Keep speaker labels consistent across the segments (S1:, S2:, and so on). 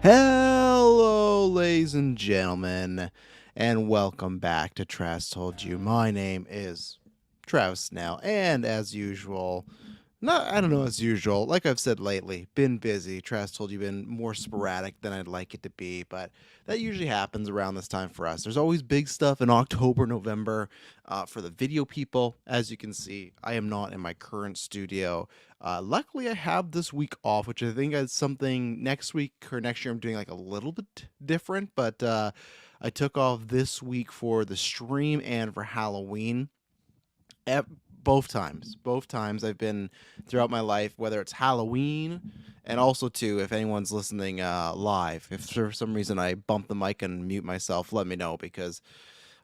S1: Hello, ladies and gentlemen, and welcome back to Travis Told You. My name is Travis Snell, and as usual, I don't know, as usual, like I've said lately, been busy. Travis Told You been more sporadic than I'd like it to be, but that usually happens around this time for us. There's always big stuff in October, November for the video people. As you can see, I am not in my current studio. Luckily, I have this week off, which I think is something next week or next year I'm doing like a little bit different, but I took off this week for the stream and for Halloween. Ep- both times I've been throughout my life, whether it's Halloween and also too, if anyone's listening live, if for some reason I bump the mic and mute myself, let me know because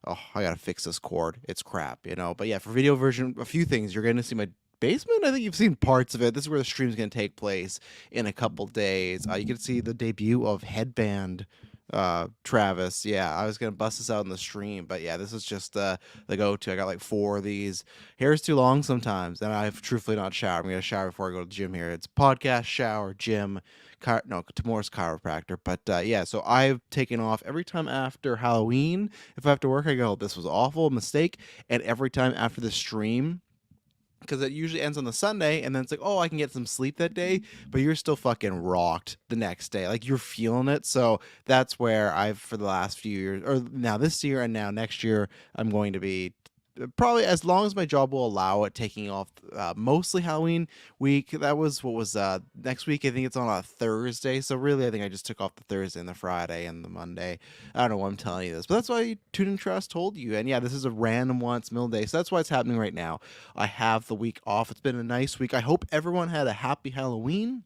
S1: I gotta fix this cord. It's crap. But yeah, for video version, a few things. You're gonna see my basement. I think you've seen parts of it. This is where the stream's gonna take place in a couple days. You can see the debut of Headband. Travis. Yeah, I was gonna bust this out in the stream, but yeah, this is just the go-to. I got like four of these. Hair's too long sometimes, and I've truthfully not showered. I'm gonna shower before I go to the gym here. It's podcast, shower, gym. No, tomorrow's chiropractor. But yeah, so I've taken off every time after Halloween. If I have to work, I go, this was awful, mistake. And every time after the stream, because it usually ends on the Sunday, and then it's like, oh, I can get some sleep that day, but you're still fucking rocked the next day. Like you're feeling it. So that's where I've, for the last few years, or now this year and now next year, I'm going to be probably as long as my job will allow it, taking off mostly Halloween week. That was what was next week. I think it's on a Thursday, so really I think I just took off the Thursday and the Friday and the Monday. I don't know why I'm telling you this, but that's why Tune and Trust told you. And yeah, this is a random one. It's middle day, so that's why it's happening right now. I have the week off. It's been a nice week. I hope everyone had a happy Halloween,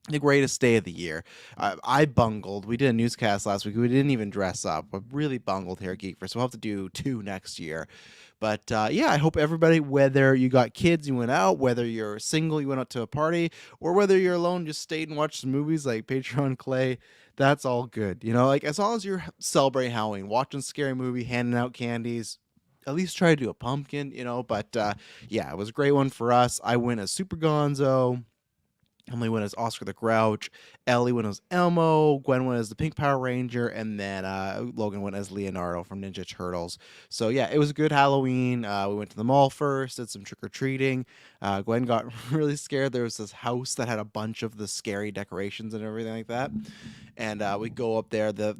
S1: the greatest day of the year. I bungled. We did a newscast last week. We didn't even dress up. I really bungled here at GeekVerse. So we'll have to do two next year. But yeah, I hope everybody, whether you got kids, you went out, whether you're single, you went out to a party, or whether you're alone, just stayed and watched some movies like Patreon Clay. That's all good. Like as long as you're celebrating Halloween, watching a scary movie, handing out candies, at least try to do a pumpkin. But yeah, it was a great one for us. I went as Super Gonzo. Emily went as Oscar the Grouch, Ellie went as Elmo, Gwen went as the Pink Power Ranger, and then Logan went as Leonardo from Ninja Turtles. So yeah, it was a good Halloween. We went to the mall first, did some trick or treating. Gwen got really scared. There was this house that had a bunch of the scary decorations and everything like that. And we go up there. The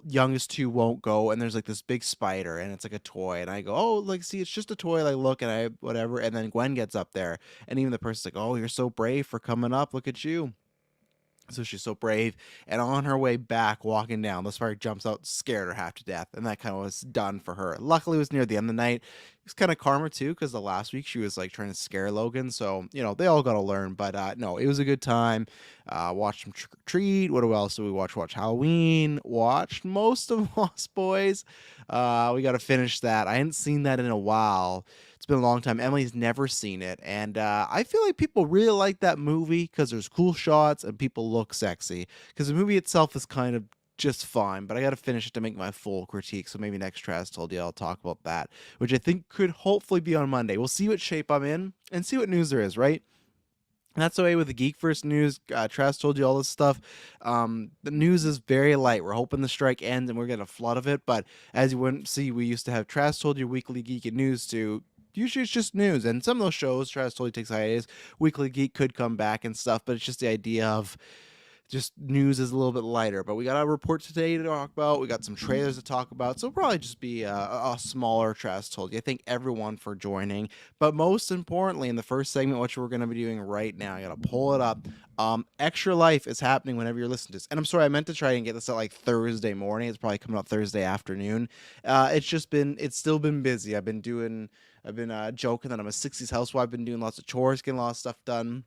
S1: youngest two won't go, and there's like this big spider, and it's like a toy. And I go, oh, like see, it's just a toy. Like look, and I whatever. And then Gwen gets up there, and even the person's like, oh, you're so brave for coming up. Look at you. So she's so brave, and on her way back, walking down, the spider jumps out, scared her half to death, and that kind of was done for her. Luckily, it was near the end of the night. It was kind of karma too, because the last week she was like trying to scare Logan. So they all got to learn. But no, it was a good time. Watched some Trick or Treat. What else did we watch? Watch Halloween. Watched most of Lost Boys. We got to finish that. I hadn't seen that in a while. It's been a long time. Emily's never seen it, and I feel like people really like that movie because there's cool shots and people look sexy. Because the movie itself is kind of just fine, but I got to finish it to make my full critique. So maybe next Travis Told You I'll talk about that, which I think could hopefully be on Monday. We'll see what shape I'm in and see what news there is, right? That's the way with the GeekVerse news. Travis told you all this stuff. The news is very light. We're hoping the strike ends and we're getting a flood of it. But as you wouldn't see, we used to have Travis told you weekly geek and news too. Usually it's just news, and some of those shows Travis totally takes hiatus. Weekly Geek could come back and stuff, but it's just the idea of just news is a little bit lighter. But we got a report today to talk about. We got some trailers to talk about. So it'll probably just be a smaller Travis told you. I thank everyone for joining. But most importantly, in the first segment, which we're going to be doing right now, I got to pull it up. Extra Life is happening whenever you're listening to this. And I'm sorry, I meant to try and get this at like Thursday morning. It's probably coming out Thursday afternoon. It's still been busy. I've been joking that I'm a 60s housewife. I've been doing lots of chores, getting a lot of stuff done.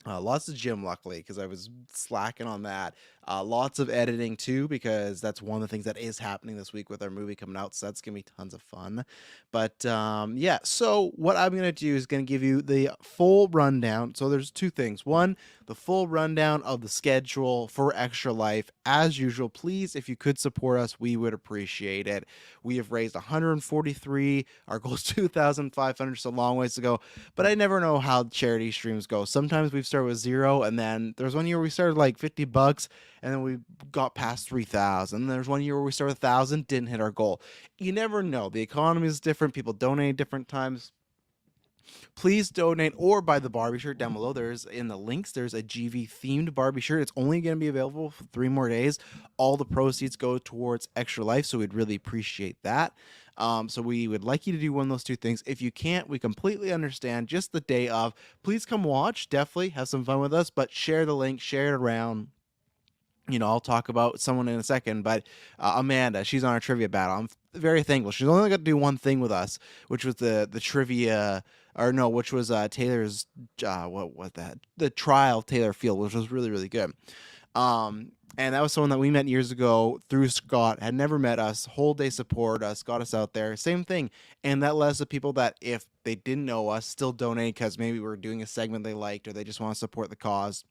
S1: Lots of gym, luckily, because I was slacking on that. Lots of editing, too, because that's one of the things that is happening this week with our movie coming out, so that's going to be tons of fun. But, yeah, so what I'm going to do is going to give you the full rundown. So there's two things. One, the full rundown of the schedule for Extra Life. As usual, please, if you could support us, we would appreciate it. We have raised 143. Our goal is 2,500, so a long ways to go. But I never know how charity streams go. Sometimes we've started with zero, and then there's one year we started like $50, and then we got past 3,000. There's one year where we started with 1,000, didn't hit our goal. You never know. The economy is different. People donate different times. Please donate or buy the Barbie shirt down below. There's in the links. There's a GV themed Barbie shirt. It's only going to be available for 3 more days. All the proceeds go towards Extra Life, so we'd really appreciate that. So we would like you to do one of those two things. If you can't, we completely understand. Just the day of, please come watch. Definitely have some fun with us, but share the link, share it around. I'll talk about someone in a second, but Amanda, she's on our trivia battle. I'm very thankful. She's only got to do one thing with us, which was the trivia, or no, which was Taylor's, what was that? The trial of Taylor Field, which was really, really good. And that was someone that we met years ago through Scott, had never met us, whole day support us, got us out there. Same thing. And that led to people that if they didn't know us, still donate because maybe we were doing a segment they liked or they just want to support the cause.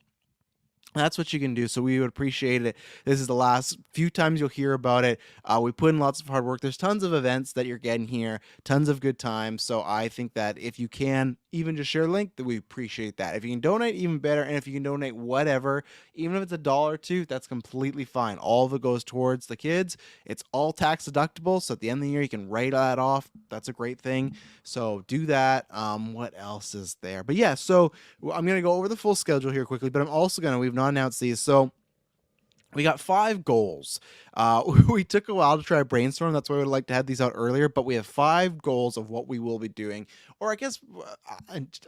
S1: That's what you can do. So we would appreciate it. This is the last few times you'll hear about it. We put in lots of hard work. There's tons of events that you're getting here, tons of good times. So I think that if you can even just share a link, that we appreciate that. If you can donate, even better. And if you can donate whatever, even if it's $1 or $2, that's completely fine. All of it goes towards the kids. It's all tax deductible. So at the end of the year, you can write that off. That's a great thing. So do that. What else is there? But yeah, so I'm going to go over the full schedule here quickly, but I'm also going to, we've not announced these. So we got 5 goals. We took a while to try to brainstorm. That's why we'd like to have these out earlier. But we have 5 goals of what we will be doing. Or I guess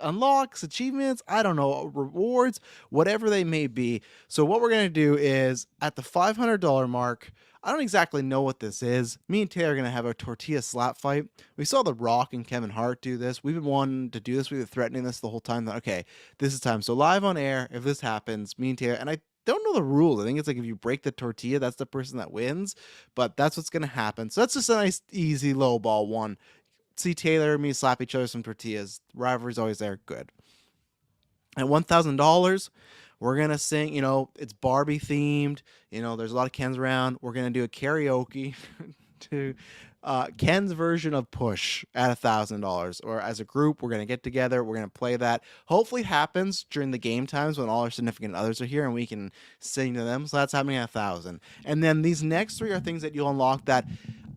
S1: unlocks, achievements, I don't know, rewards, whatever they may be. So what we're going to do is at the $500 mark, I don't exactly know what this is. Me and Taylor are going to have a tortilla slap fight. We saw The Rock and Kevin Hart do this. We've been wanting to do this. We've been threatening this the whole time. That, okay, this is time. So live on air, if this happens, me and Taylor, and I don't know the rules. I think it's like if you break the tortilla, that's the person that wins. But that's what's going to happen. So that's just a nice, easy, low ball one. See Taylor and me slap each other some tortillas. Rivalry's always there. Good. At $1,000, we're going to sing, it's Barbie themed. There's a lot of Kens around. We're going to do a karaoke to Ken's version of Push at $1,000. Or as a group, we're going to get together. We're going to play that. Hopefully it happens during the game times when all our significant others are here and we can sing to them. So that's happening at 1,000. And then these next 3 are things that you'll unlock that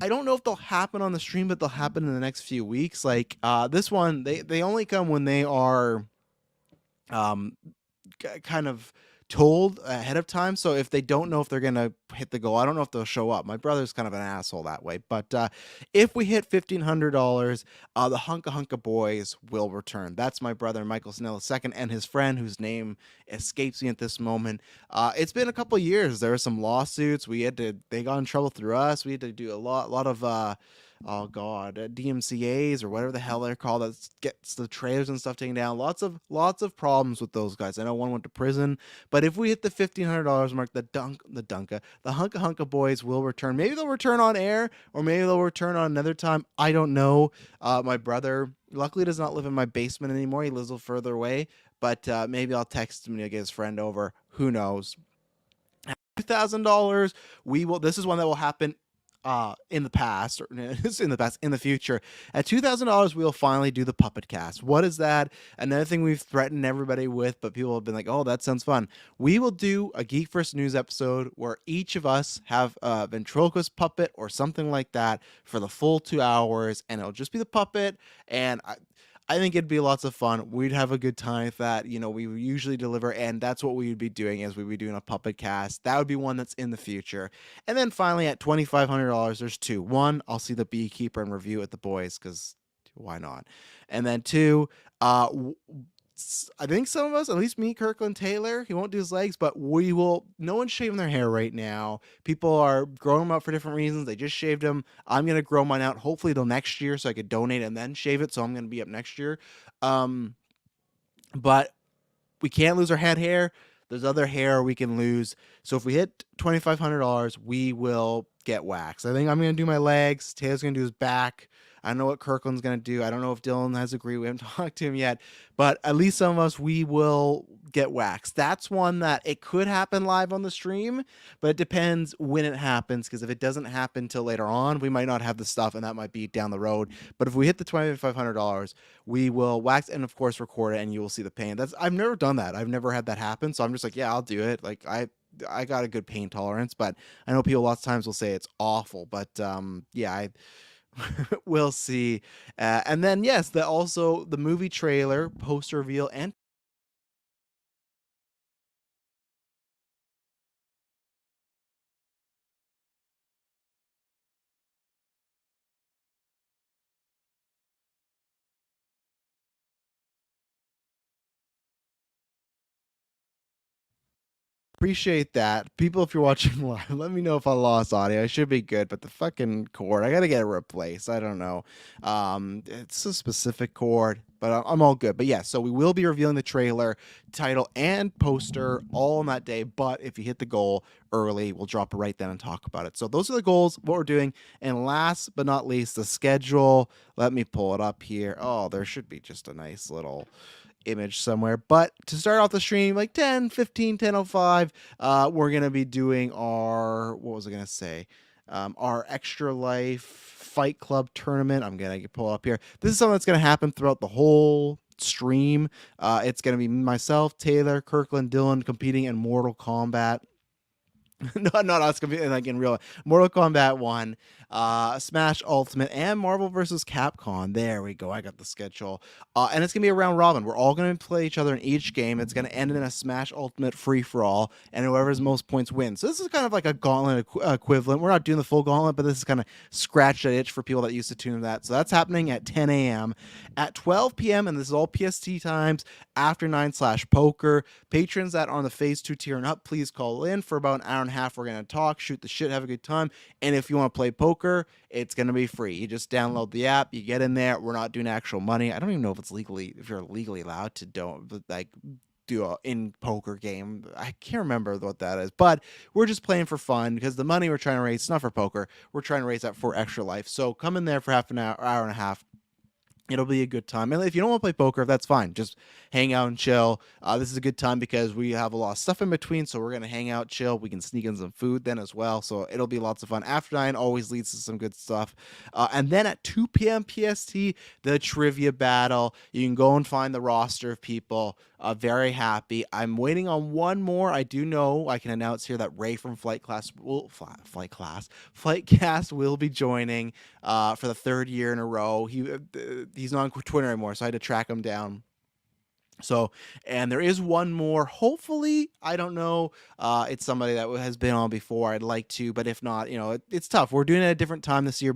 S1: I don't know if they'll happen on the stream, but they'll happen in the next few weeks. Like this one, they only come when they are kind of told ahead of time. So if they don't know if they're gonna hit the goal, I don't know if they'll show up. My brother's kind of an asshole that way. But if we hit $1,500, the Hunka Hunka Boys will return. That's my brother Michael Snell II and his friend, whose name escapes me at this moment. It's been a couple of years. There were some lawsuits. They got in trouble through us. We had to do a lot of DMCAs or whatever the hell they're called, that gets the trailers and stuff taken down. Lots of problems with those guys. I know one went to prison, but if we hit the $1,500 mark, the Hunka Hunka Boys will return. Maybe they'll return on air, or maybe they'll return on another time. I don't know. My brother luckily does not live in my basement anymore. He lives a little further away, but maybe I'll text him to get his friend over. Who knows? $2,000. This is one that will happen in the past, or in the future. At $2,000, we'll finally do the puppet cast. What is that? Another thing we've threatened everybody with, but people have been like, oh, that sounds fun. We will do a Geek First News episode where each of us have a ventriloquist puppet or something like that for the full 2 hours, and it'll just be the puppet. And I think it'd be lots of fun. We'd have a good time with that. We usually deliver, and that's what we would be doing, is we'd be doing a puppet cast. That would be one that's in the future. And then finally, at $2,500, there's 2. 1, I'll see the Beekeeper and review it with the boys, because why not? And then 2, I think some of us, at least me, Kirkland, Taylor, he won't do his legs, but no one's shaving their hair right now. People are growing them out for different reasons. They just shaved them. I'm going to grow mine out hopefully till next year so I could donate and then shave it. So I'm going to be up next year. But we can't lose our head hair. There's other hair we can lose. So if we hit $2,500, we will get waxed. I think I'm going to do my legs. Taylor's going to do his back. I don't know what Kirkland's going to do. I don't know if Dylan has agreed. We haven't talked to him yet. But at least some of us, we will get waxed. That's one that it could happen live on the stream, but it depends when it happens, because if it doesn't happen till later on, we might not have the stuff, and that might be down the road. But if we hit the $2,500, we will wax and, of course, record it, and you will see the pain. I've never done that. I've never had that happen, so I'm just like, yeah, I'll do it. Like, I got a good pain tolerance, but I know people lots of times will say it's awful. But yeah, I we'll see. And then yes, also the movie trailer, poster reveal, and appreciate that. People, if you're watching live, let me know if I lost audio. I should be good, but the fucking cord, I gotta get it replaced. I don't know. It's a specific cord, but I'm all good. But yeah, so we will be revealing the trailer, title, and poster all on that day. But if you hit the goal early, we'll drop it right then and talk about it. So those are the goals, what we're doing. And last but not least, the schedule. Let me pull it up here. Oh, there should be just a nice little image somewhere. But to start off the stream, like 10, 15, 10:05, we're going to be doing our, what was I going to say? Our Extra Life Fight Club tournament. I'm going to pull up here. This is something that's going to happen throughout the whole stream. It's going to be myself, Taylor, Kirkland, Dylan competing in Mortal Kombat. Not us competing like in real Mortal Kombat 1, Smash Ultimate, and Marvel vs. Capcom. There we go. I got the schedule. And it's gonna be a round robin. We're all gonna play each other in each game. It's gonna end in a Smash Ultimate free for all, and whoever's most points wins. So this is kind of like a gauntlet equivalent. We're not doing the full gauntlet, but this is kind of scratch that itch for people that used to tune that. So that's happening at 10 a.m. At 12 p.m., and this is all PST times, after 9/poker. Patrons that are on the phase 2 tier and up, please call in for about an hour and a half. We're going to talk, shoot the shit, have a good time. And if you want to play poker, it's going to be free. You just download the app, you get in there. We're not doing actual money. I don't even know if you're legally allowed to do a in poker game. I can't remember what that is, but we're just playing for fun because the money we're trying to raise is not for poker. We're trying to raise that for Extra Life. So come in there for half an hour and a half. It'll be a good time. And if you don't want to play poker, that's fine. Just hang out and chill. This is a good time because we have a lot of stuff in between. So we're going to hang out, chill. We can sneak in some food then as well. So it'll be lots of fun. After 9 always leads to some good stuff. And then at 2 p.m. PST, the trivia battle. You can go and find the roster of people. Very happy. I'm waiting on one more. I do know I can announce here that Ray from Flightcast will be joining for the third year in a row. He's not on Twitter anymore, so I had to track him down. So, and there is one more. Hopefully, I don't know. It's somebody that has been on before. I'd like to, but if not, it's tough. We're doing it at a different time this year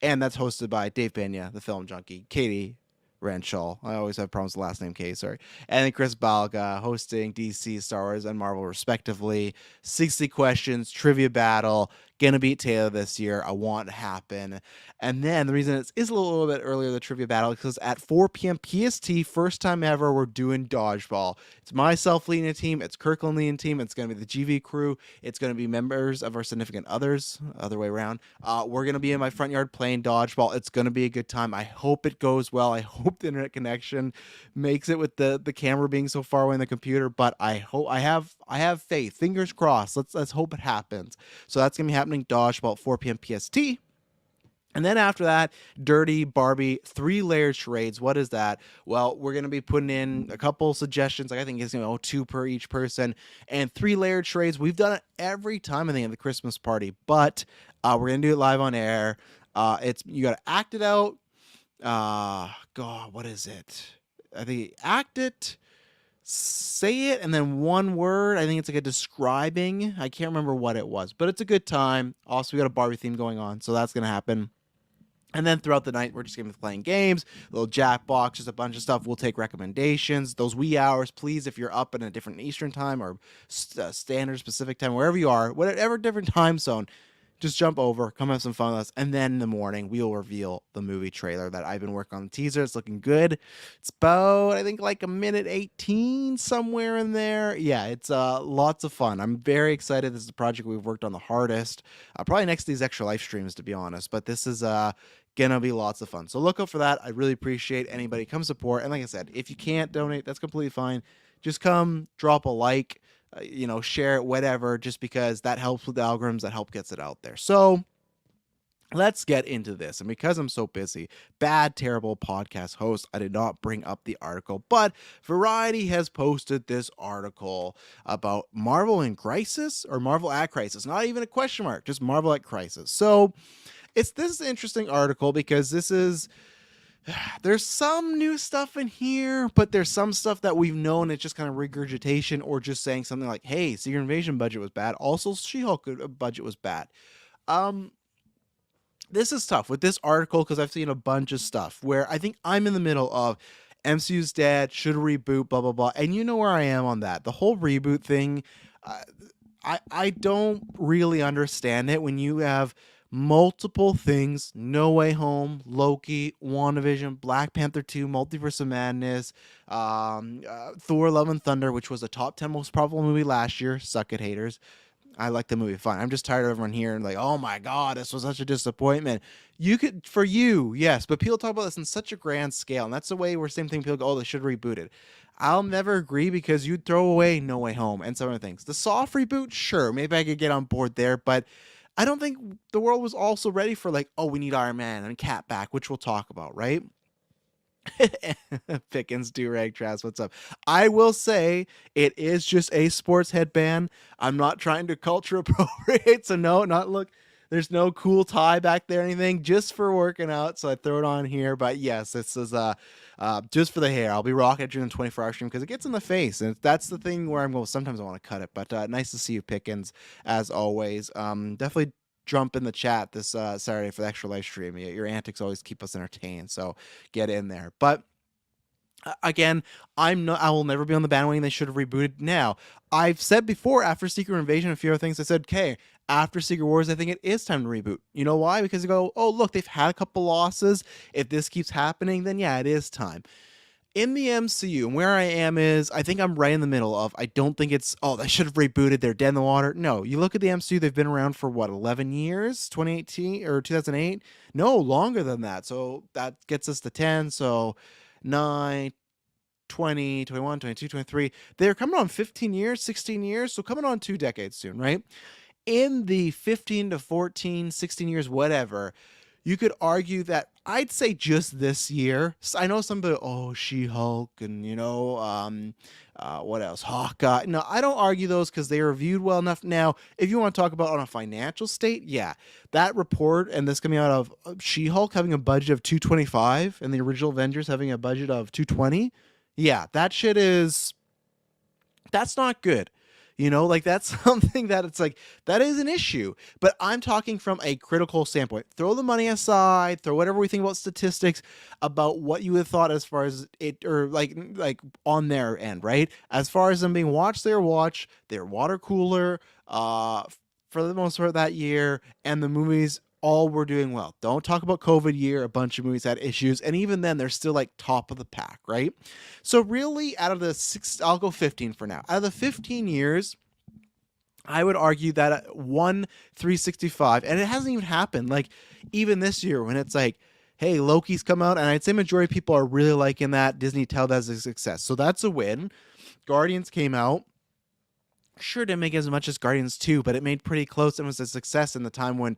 S1: and that's hosted by Dave Pena, the film junkie, Katie Renshaw. I always have problems with the last name K, sorry. And then Chris Balga hosting DC, Star Wars, and Marvel, respectively. 60 questions, trivia battle. Gonna beat Taylor this year. I want to happen. And then the reason it is a little bit earlier, the trivia battle, because at 4 p.m. PST, first time ever, we're doing dodgeball. It's myself leading a team. It's Kirkland leading a team. It's going to be the GV crew. It's going to be members of our significant others, other way around. We're going to be in my front yard playing dodgeball. It's going to be a good time. I hope it goes well. I hope the internet connection makes it with the camera being so far away in the computer, but I have faith. Fingers crossed. Let's hope it happens. So that's going to be happening dodgeball at 4 p.m. PST. And then after that, Dirty Barbie 3-layered charades. What is that? Well, we're going to be putting in a couple suggestions. I think it's 2 per each person. And 3-layered charades. We've done it every time, I think, at the Christmas party. But we're going to do it live on air. You got to act it out. God, what is it? I think act it, say it, and then one word. I think it's like a describing. I can't remember what it was, but it's a good time. Also, we got a Barbie theme going on, so that's going to happen. And then throughout the night, we're just going to be playing games, a little Jackbox, just a bunch of stuff. We'll take recommendations. Those wee hours, please, if you're up in a different Eastern time or standard Pacific time, wherever you are, whatever different time zone, just jump over, come have some fun with us. And then in the morning, we will reveal the movie trailer that I've been working on. The teaser, it's looking good. It's about, I think, like a minute 18, somewhere in there. Yeah, it's lots of fun. I'm very excited. This is the project we've worked on the hardest. Probably next to these Extra Life streams, to be honest. But this is gonna be lots of fun. So look out for that. I really appreciate anybody come support. And like I said, if you can't donate, that's completely fine. Just come, drop a like. Share it, whatever, just because that helps with the algorithms, that help gets it out there. So let's get into this. And because I'm so busy, bad, terrible podcast host, I did not bring up the article. But Variety has posted this article about Marvel in Crisis, or Marvel at Crisis. Not even a question mark, just Marvel at Crisis. So this is an interesting article because there's some new stuff in here, but there's some stuff that we've known. It's just kind of regurgitation or just saying something like, hey, Secret Invasion budget was bad. Also, She-Hulk budget was bad. This is tough with this article because I've seen a bunch of stuff where I think I'm in the middle of MCU's dead, should reboot, blah, blah, blah. And you know where I am on that. The whole reboot thing, uh, I don't really understand it when you have multiple things: No Way Home, Loki, WandaVision, Black Panther 2, Multiverse of Madness, Thor Love and Thunder, which was a top 10 most profitable movie last year. Suck it, haters. I like the movie fine. I'm just tired of everyone here and like, oh my God, this was such a disappointment. You could, for you, yes, but people talk about this in such a grand scale. And that's the way where same thing people go, oh, they should reboot it. I'll never agree because you'd throw away No Way Home and some other things. The soft reboot, sure, maybe I could get on board there, but I don't think the world was also ready for like, oh, we need Iron Man and Cat back, which we'll talk about, right? Pickens do-rag Travis, what's up? I will say it is just a sports headband. I'm not trying to culture appropriate, so no, not look. There's no cool tie back there or anything, just for working out. So I throw it on here. But yes, this is just for the hair. I'll be rocking it during the 24-hour stream because it gets in the face, and that's the thing where I'm going. Sometimes I want to cut it, but nice to see you, Pickens, as always. Definitely jump in the chat this Saturday for the extra live stream. Your antics always keep us entertained, so get in there. But again, I will never be on the bandwagon. They should have rebooted. Now, I've said before, after Secret Invasion and a few other things, I said, okay, after Secret Wars, I think it is time to reboot. You know why? Because you go, oh, look, they've had a couple losses. If this keeps happening, then yeah, it is time. In the MCU, and where I am is, I think I'm right in the middle of, I don't think it's, oh, they should have rebooted, they're dead in the water. No, you look at the MCU, they've been around for what, 11 years? 2018 or 2008? No, longer than that. So that gets us to 10. So 9, 20, 21, 22, 23. They're coming on 15 years, 16 years. So coming on 2 decades soon, right? In the 15 to 14, 16 years, whatever, you could argue that I'd say just this year. I know somebody, oh, She-Hulk and, what else? Hawkeye. No, I don't argue those because they are reviewed well enough. Now, if you want to talk about on a financial state, yeah, that report and this coming out of She-Hulk having a budget of 225 and the original Avengers having a budget of 220. Yeah, that shit that's not good. Like that's something that it's like, that is an issue. But I'm talking from a critical standpoint. Throw the money aside, throw whatever we think about statistics, about what you would have thought as far as it, or like on their end, right? As far as them being watched, they're water cooler, for the most part that year, and the movies all were doing well. Don't talk about COVID year. A bunch of movies had issues, and even then they're still like top of the pack, right? So really, out of the 6, I'll go 15 for now. Out of the 15 years, I would argue that 365, and it hasn't even happened. Like even this year, when it's like, hey, Loki's come out, and I'd say majority of people are really liking that. Disney tell that as a success, so that's a win. Guardians came out. Sure, didn't make as much as Guardians 2, but it made pretty close and was a success in the time when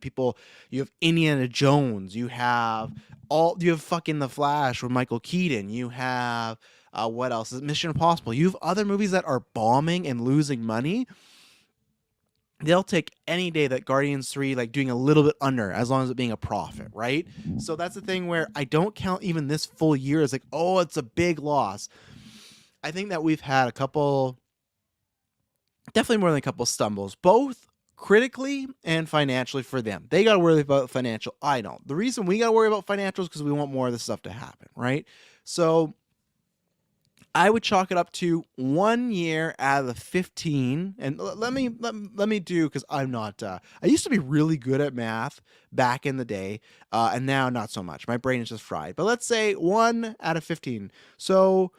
S1: you have Indiana Jones, you have fucking The Flash with Michael Keaton, you have, what else? Mission Impossible. You have other movies that are bombing and losing money. They'll take any day that Guardians 3, like doing a little bit under, as long as it being a profit, right? So that's the thing where I don't count even this full year as like, oh, it's a big loss. I think that we've had definitely more than a couple stumbles, both critically and financially for them. They got to worry about financial. I don't. The reason we got to worry about financials is because we want more of this stuff to happen, right? So I would chalk it up to 1 year out of the 15. And let me do, because I'm not, I used to be really good at math back in the day, and now not so much. My brain is just fried. But let's say 1 out of 15. So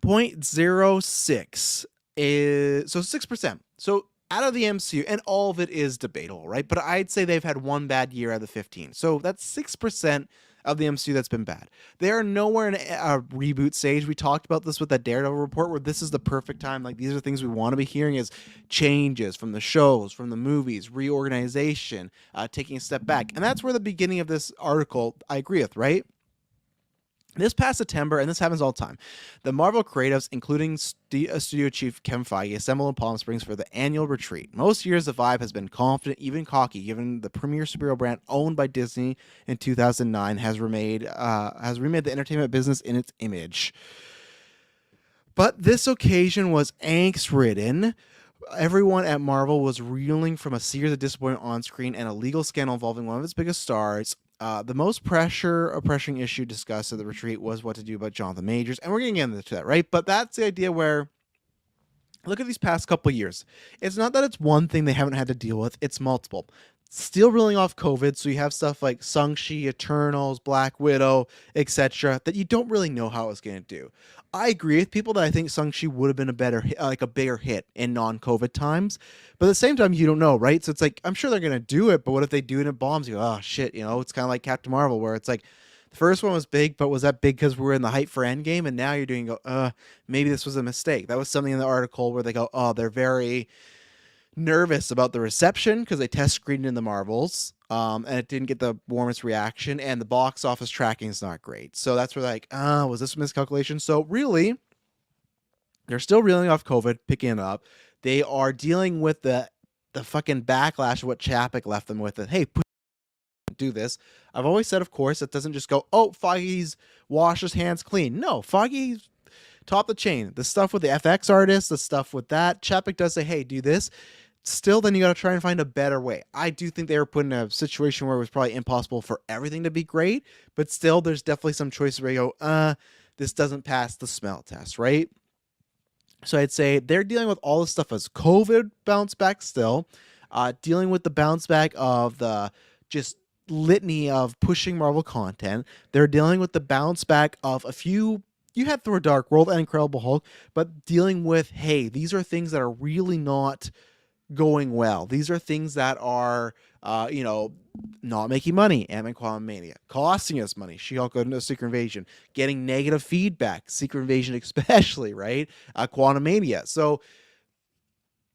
S1: 0.06 is, so 6%. So out of the MCU, and all of it is debatable, right? But I'd say they've had one bad year out of the 15. So that's 6% of the MCU that's been bad. They are nowhere in a reboot stage. We talked about this with that Daredevil report, where this is the perfect time. Like, these are things we want to be hearing, is changes from the shows, from the movies, reorganization, taking a step back. And that's where the beginning of this article, I agree with, right? This past September, and this happens all the time, the Marvel creatives, including studio chief Kevin Feige, assembled in Palm Springs for the annual retreat. Most years, the vibe has been confident, even cocky, given the premier superhero brand owned by Disney in 2009 has remade the entertainment business in its image. But this occasion was angst-ridden. Everyone at Marvel was reeling from a series of disappointment on screen and a legal scandal involving one of its biggest stars. The most pressing issue discussed at the retreat was what to do about Jonathan Majors, and we're getting into that, right? But that's the idea where, look at these past couple years. It's not that it's one thing they haven't had to deal with, it's multiple. Still reeling off COVID, so you have stuff like Shang-Chi, Eternals, Black Widow, etc., that you don't really know how it's going to do. I agree with people that I think Shang-Chi would have been a bigger hit in non-COVID times, but at the same time, you don't know, right? So it's like, I'm sure they're going to do it, but what if they do it and it bombs? You go, oh shit, it's kind of like Captain Marvel, where it's like, the first one was big, but was that big because we were in the hype for Endgame? And now you're doing, maybe this was a mistake. That was something in the article where they go, oh, they're very nervous about the reception because they test screened in the Marvels, and it didn't get the warmest reaction, and the box office tracking is not great. So that's where like, was this a miscalculation? So really, they're still reeling off COVID, picking it up. They are dealing with the fucking backlash of what Chapek left them with. Hey, do this. I've always said, of course, it doesn't just go, oh, Feige's washed his hands clean. No, Feige's top the chain. The stuff with the FX artists, the stuff with that, Chapek does say, hey, do this. Still, then you got to try and find a better way. I do think they were put in a situation where it was probably impossible for everything to be great, but still, there's definitely some choices where you go, this doesn't pass the smell test, right? So I'd say they're dealing with all this stuff as COVID bounce back still, dealing with the bounce back of the just litany of pushing Marvel content. They're dealing with the bounce back of a few. You had Thor Dark World and Incredible Hulk, but dealing with, hey, these are things that are really not going well. These are things that are, not making money. Ant-Man Quantumania. Costing us money. She-Hulk going into Secret Invasion. Getting negative feedback. Secret Invasion especially, right? Quantumania. So,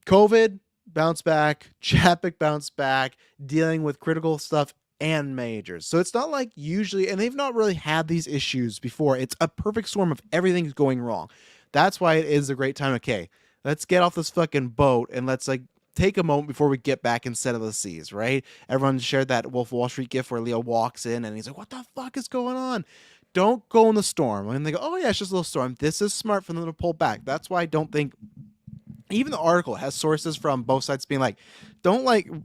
S1: COVID, bounce back. Chapek, bounce back. Dealing with critical stuff and majors. So it's not like usually, and they've not really had these issues before. It's a perfect storm of everything's going wrong. That's why it is a great time. Okay, let's get off this fucking boat and let's take a moment before we get back and settle the seas, right? Everyone shared that Wolf of Wall Street gif where Leo walks in and he's like, what the fuck is going on? Don't go in the storm. And they go, oh yeah, it's just a little storm. This is smart for them to pull back. That's why I don't think, even the article has sources from both sides being like, no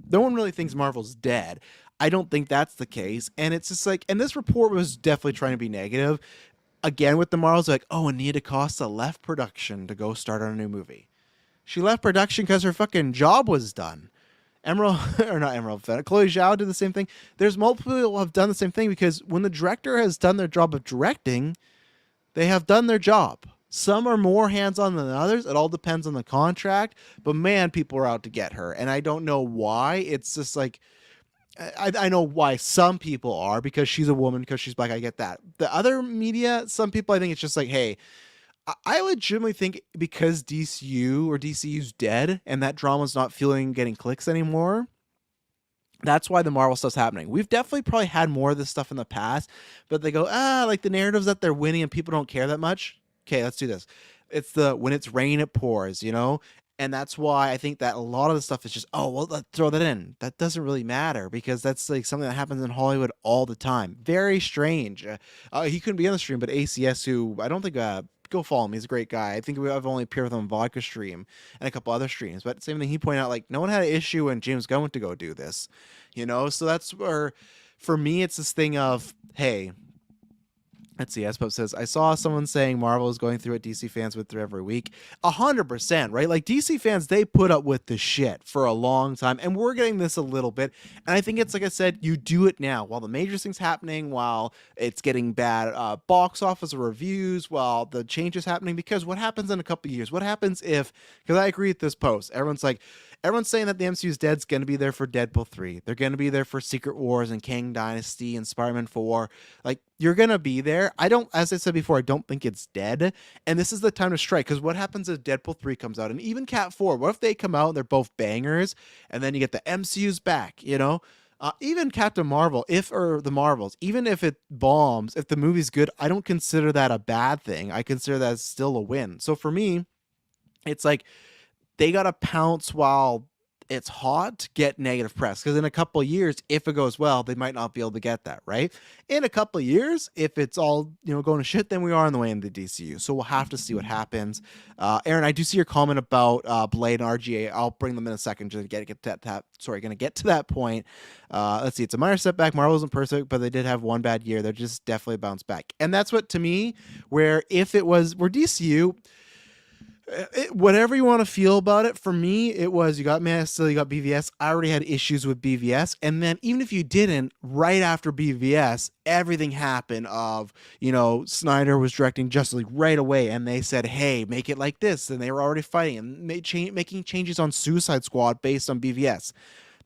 S1: one really thinks Marvel's dead. I don't think that's the case. And it's just like, and this report was definitely trying to be negative. Again, with the Marvels, like, oh, Anita Costa left production to go start on a new movie. She left production because her fucking job was done. Chloe Zhao did the same thing. There's multiple people who have done the same thing because when the director has done their job of directing, they have done their job. Some are more hands-on than others. It all depends on the contract. But man, people are out to get her. And I don't know why. It's just like, I know why some people are, because she's a woman, because she's black. I get that. The other media, some people, I think it's just like, hey, I legitimately think because DCU's dead and that drama's not getting clicks anymore, that's why the Marvel stuff's happening. We've definitely probably had more of this stuff in the past, but they go, like the narratives that they're winning and people don't care that much. Okay, let's do this. It's when it's rain, it pours, And that's why I think that a lot of the stuff is just, let's throw that in. That doesn't really matter because that's like something that happens in Hollywood all the time. Very strange. He couldn't be on the stream, but ACS, who I don't think, go follow him. He's a great guy. I think I've only appeared with him on Vodka stream and a couple other streams. But same thing, he pointed out, like, no one had an issue when James Gunn went to go do this. So that's where, for me, it's this thing of, hey, let's see, S-Pop says, I saw someone saying Marvel is going through what DC fans went through every week. 100%, right? Like, DC fans, they put up with the shit for a long time, and we're getting this a little bit. And I think it's, like I said, you do it now while the major thing's happening, while it's getting bad box office reviews, while the change is happening. Because what happens in a couple of years? What happens if, because I agree with this post, everyone's like, Everyone's saying that the MCU's dead's going to be there for Deadpool 3. They're going to be there for Secret Wars and Kang Dynasty and Spider-Man 4. Like, you're going to be there. As I said before, I don't think it's dead. And this is the time to strike, because what happens if Deadpool 3 comes out and even Cat 4? What if they come out and they're both bangers and then you get the MCU's back, you know? Even Captain Marvel, or the Marvels, even if it bombs, if the movie's good, I don't consider that a bad thing. I consider that still a win. So for me, it's like they got to pounce while it's hot to get negative press, because in a couple of years, if it goes well, they might not be able to get that, right? In a couple of years, if it's all going to shit, then we are on the way into the DCU. So we'll have to see what happens. Aaron, I do see your comment about Blade and RGA. I'll bring them in a second to get to that. Sorry, going to get to that point. Let's see. It's a minor setback. Marvel isn't perfect, but they did have one bad year. They're just definitely bounced back, and that's what, to me, where if it was DCU. Whatever you want to feel about it, for me, it was, you got Man of Steel, you got BVS. I already had issues with BVS. And then even if you didn't, right after BVS, everything happened of, Snyder was directing Justice League right away. And they said, hey, make it like this. And they were already fighting and making changes on Suicide Squad based on BVS.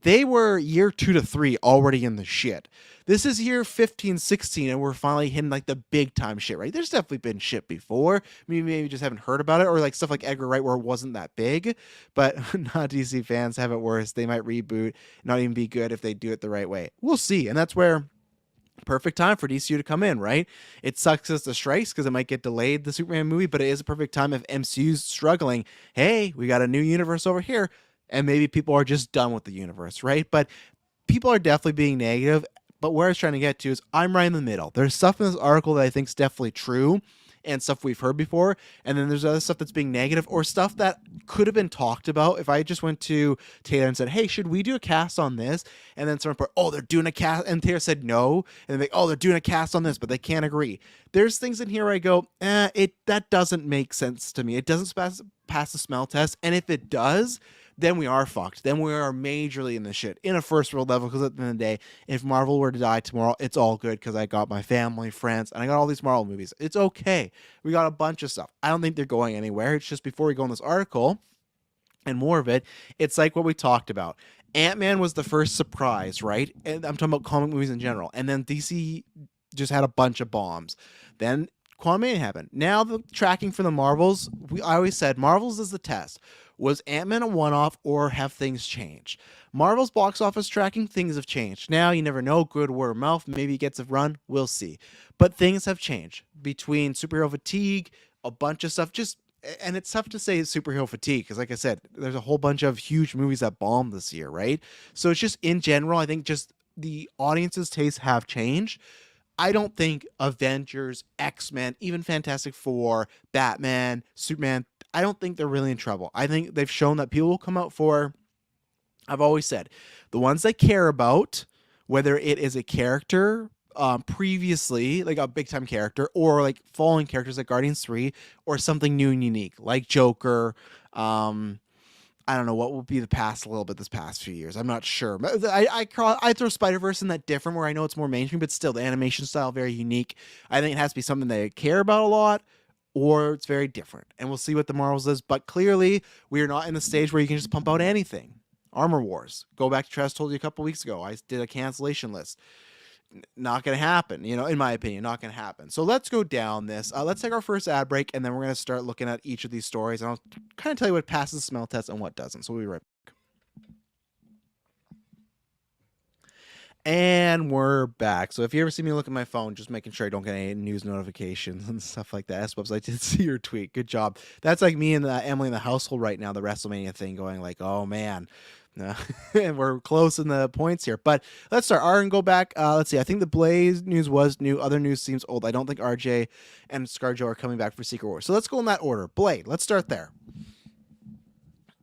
S1: They were year 2 to 3 already in the shit. This is year 15, 16, and we're finally hitting like the big time shit, right? There's definitely been shit before. Maybe just haven't heard about it, or like stuff like Edgar Wright where it wasn't that big. But not DC fans have it worse. They might reboot, not even be good if they do it the right way. We'll see. And that's where perfect time for DCU to come in, right? It sucks as the strikes because it might get delayed, the Superman movie, but it is a perfect time if MCU's struggling. Hey, we got a new universe over here. And maybe people are just done with the universe, right? But people are definitely being negative. But where I was trying to get to is I'm right in the middle. There's stuff in this article that I think is definitely true and stuff we've heard before. And then there's other stuff that's being negative or stuff that could have been talked about. If I just went to Taylor and said, hey, should we do a cast on this? And then someone put, oh, they're doing a cast. And Taylor said no. And they're like, oh, they're doing a cast on this, but they can't agree. There's things in here where I go, that doesn't make sense to me. It doesn't pass the smell test. And if it does, then we are fucked. Then we are majorly in the shit in a first world level, because at the end of the day, if Marvel were to die tomorrow, it's all good because I got my family, friends, and I got all these Marvel movies. It's okay. We got a bunch of stuff. I don't think they're going anywhere. It's just before we go in this article and more of it, it's like what we talked about. Ant-Man was the first surprise, right? And I'm talking about comic movies in general. And then DC just had a bunch of bombs. Then Quantumania happened. Now the tracking for the Marvels, I always said Marvels is the test. Was Ant-Man a one-off or have things changed? Marvel's box office tracking, things have changed. Now, you never know, good word of mouth, maybe it gets a run, we'll see. But things have changed between superhero fatigue, a bunch of stuff, and it's tough to say superhero fatigue because, like I said, there's a whole bunch of huge movies that bombed this year, right? So it's just, in general, I think just the audience's tastes have changed. I don't think Avengers, X-Men, even Fantastic Four, Batman, Superman, I don't think they're really in trouble. I think they've shown that people will come out for, I've always said, the ones they care about, whether it is a character previously, like a big time character, or like following characters like Guardians 3, or something new and unique, like Joker. I don't know what will be the past a little bit this past few years. I'm not sure. I throw Spider-Verse in that different, where I know it's more mainstream, but still the animation style very unique. I think it has to be something they care about a lot, or it's very different. And we'll see what the Marvels is. But clearly, we are not in the stage where you can just pump out anything. Armor Wars. Go back to Tress told you a couple weeks ago. I did a cancellation list. Not going to happen, in my opinion, not going to happen. So let's go down this. Let's take our first ad break, and then we're going to start looking at each of these stories. And I'll kind of tell you what passes the smell test and what doesn't. So we'll be right back. And we're back. So if you ever see me look at my phone, just making sure I don't get any news notifications and stuff like that. I did see your tweet. Good job. That's like me and Emily in the household right now, the WrestleMania thing, going like, oh man. And we're close in the points here. But let's start. R and go back. Let's see. I think the Blaze news was new. Other news seems old. I don't think RJ and ScarJo are coming back for Secret Wars. So let's go in that order. Blade. Let's start there.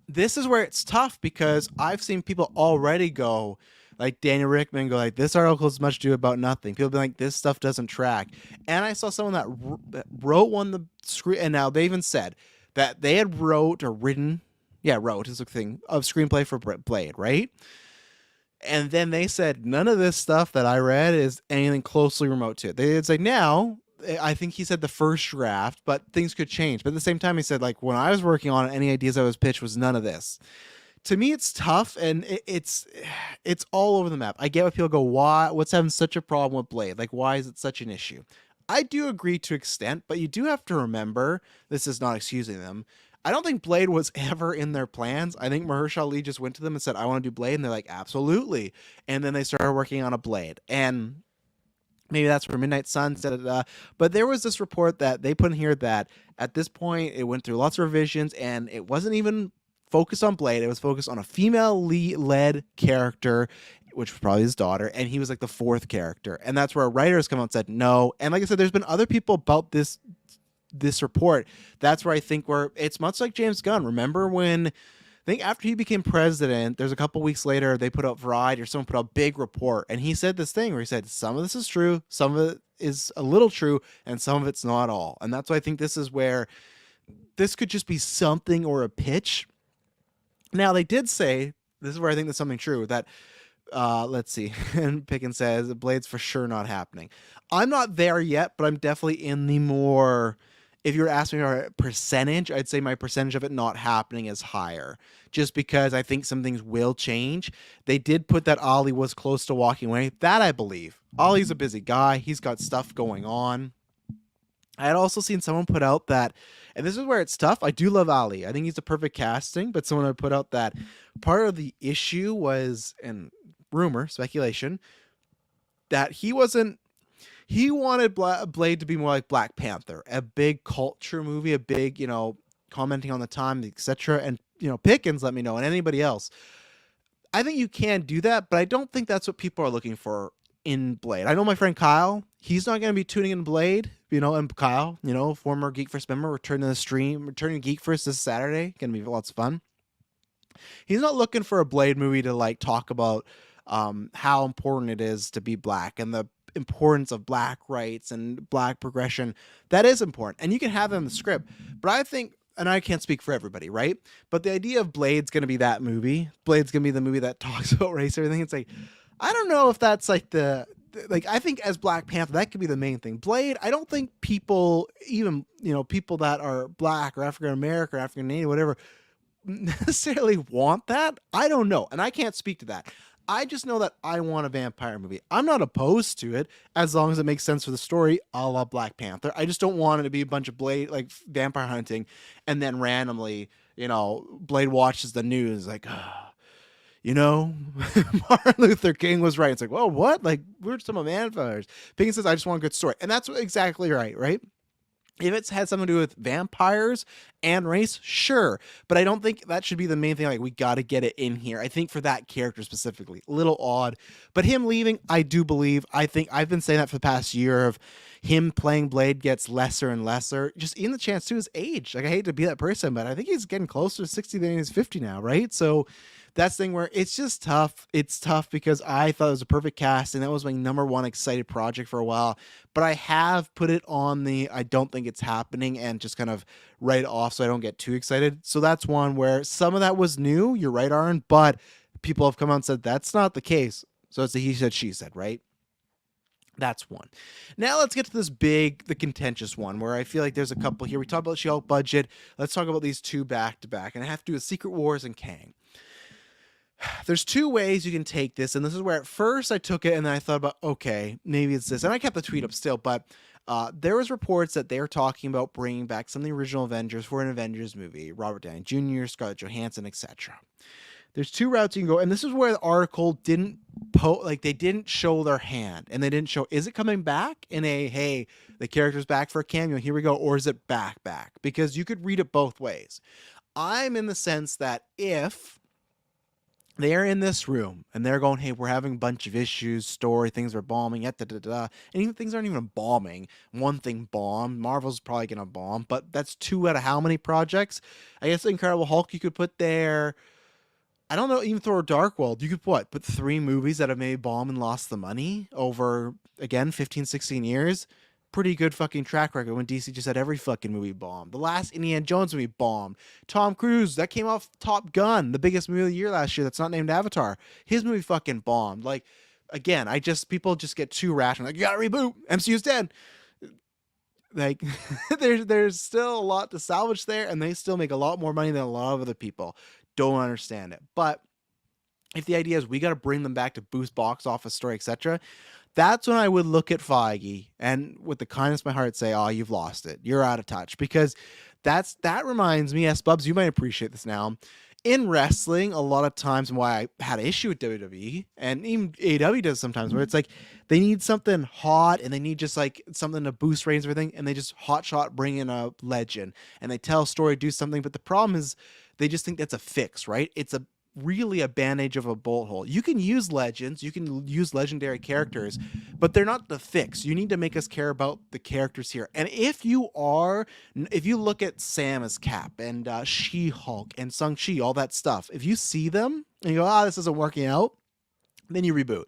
S1: This is where it's tough because I've seen people already go, like Daniel Rickman, go like, this article is much ado about nothing. People be like, this stuff doesn't track. And I saw someone that wrote one the screen, and now they even said that they had wrote is the thing of screenplay for Blade, right? And then they said none of this stuff that I read is anything closely remote to it. They'd say now, I think he said the first draft, but things could change. But at the same time, he said, like, when I was working on it, any ideas I was pitched was none of this. To me, it's tough, and it's all over the map. I get what people go, why? What's having such a problem with Blade? Like, why is it such an issue? I do agree to extent, but you do have to remember this is not excusing them. I don't think Blade was ever in their plans. I think Mahershala Ali just went to them and said, "I want to do Blade," and they're like, "Absolutely." And then they started working on a Blade, and maybe that's for Midnight Suns. Da, da, da. But there was this report that they put in here that at this point it went through lots of revisions, and it wasn't even focused on Blade. It was focused on a female led character, which was probably his daughter, and he was like the fourth character. And that's where writers come out and said no. And like I said, there's been other people about this report. That's where I think it's much like James Gunn. Remember when I think after he became president, there's a couple weeks later, they put out Variety or someone put out a big report, and he said this thing where he said some of this is true, some of it is a little true, and some of it's not all. And that's why I think this is where this could just be something or a pitch. Now they did say, this is where I think there's something true, that let's see. And Pickens says Blade's for sure not happening. I'm not there yet, but I'm definitely in the more, if you were asking me a percentage, I'd say my percentage of it not happening is higher, just because I think some things will change. They did put that Ali was close to walking away. That I believe. Ali's a busy guy. He's got stuff going on. I had also seen someone put out that, and this is where it's tough. I do love Ali. I think he's a perfect casting, but someone had put out that part of the issue was, and rumor, speculation, that he wanted Blade to be more like Black Panther, a big culture movie, a big, commenting on the time, etc. And, Pickens, let me know, and anybody else. I think you can do that, but I don't think that's what people are looking for in Blade. I know my friend Kyle, he's not going to be tuning in Blade, and Kyle, former GeekVerse member, returning to GeekVerse this Saturday. Going to be lots of fun. He's not looking for a Blade movie to like talk about how important it is to be black and the importance of black rights and black progression. That is important, and you can have it in the script. But I think, and I can't speak for everybody, right? But the idea of Blade's going to be that movie. Blade's going to be the movie that talks about race and everything. It's like, I don't know if that's like I think as Black Panther, that could be the main thing. Blade, I don't think people, even, people that are black or African American or African Canadian, whatever, necessarily want that. I don't know. And I can't speak to that. I just know that I want a vampire movie. I'm not opposed to it as long as it makes sense for the story, a la Black Panther. I just don't want it to be a bunch of Blade, like vampire hunting, and then randomly, Blade watches the news like, Martin Luther King was right. It's like, well, what? Like, we're some of vampires. Pickens says, I just want a good story. And that's exactly right, right? If it's had something to do with vampires and race, sure. But I don't think that should be the main thing. Like, we got to get it in here. I think for that character specifically, a little odd. But him leaving, I do believe. I think I've been saying that for the past year of him playing Blade gets lesser and lesser. Just even the chance to his age. Like, I hate to be that person, but I think he's getting closer to 60 than he's 50 now, right? So that's the thing where it's just tough. It's tough because I thought it was a perfect cast, and that was my number one excited project for a while. But I have put it on I don't think it's happening, and just kind of write it off so I don't get too excited. So that's one where some of that was new. You're right, Aaron, but people have come out and said that's not the case. So it's a he said, she said, right? That's one. Now let's get to the contentious one, where I feel like there's a couple here. We talked about She-Hulk budget. Let's talk about these two back to back, and I have to do with Secret Wars and Kang. There's two ways you can take this, and this is where at first I took it and then I thought about, okay, maybe it's this, and I kept the tweet up still, but there was reports that they were talking about bringing back some of the original Avengers for an Avengers movie, Robert Downey Jr., Scarlett Johansson, etc. There's two routes you can go, and this is where the article didn't they didn't show their hand, and they didn't show, is it coming back in hey, the character's back for a cameo, here we go, or is it back? Because you could read it both ways. I'm in the sense that if they're in this room and they're going, hey, we're having a bunch of issues, story, things are bombing, and even things aren't even bombing. One thing bombed. Marvel's probably going to bomb, but that's 2 out of how many projects? I guess Incredible Hulk you could put there. I don't know, even Thor Dark World, you could put 3 movies that have maybe bombed and lost the money over, again, 15, 16 years. Pretty good fucking track record when DC just had every fucking movie bombed. The last Indiana Jones movie bombed. Tom Cruise, that came off Top Gun, the biggest movie of the year last year that's not named Avatar. His movie fucking bombed. Like, again, people just get too rational. Like, you gotta reboot. MCU's dead. Like, there's still a lot to salvage there, and they still make a lot more money than a lot of other people. don't understand it. But if the idea is we got to bring them back to boost box office story, etc., that's when I would look at Feige and with the kindness of my heart say, oh, you've lost it. You're out of touch. Because that reminds me, yes, Bubs, you might appreciate this now. In wrestling, a lot of times, and why I had an issue with WWE and even AEW does sometimes, where it's like they need something hot and they need just like something to boost ratings and everything, and they just hot shot bring in a legend and they tell a story, do something. But the problem is they just think that's a fix, right? It's a really a bandage of a bullet hole. You can use legends, you can use legendary characters, but they're not the fix. You need to make us care about the characters here. And if you look at Sam as Cap and She-Hulk and Shang-Chi, all that stuff, if you see them and you go, this isn't working out, then you reboot.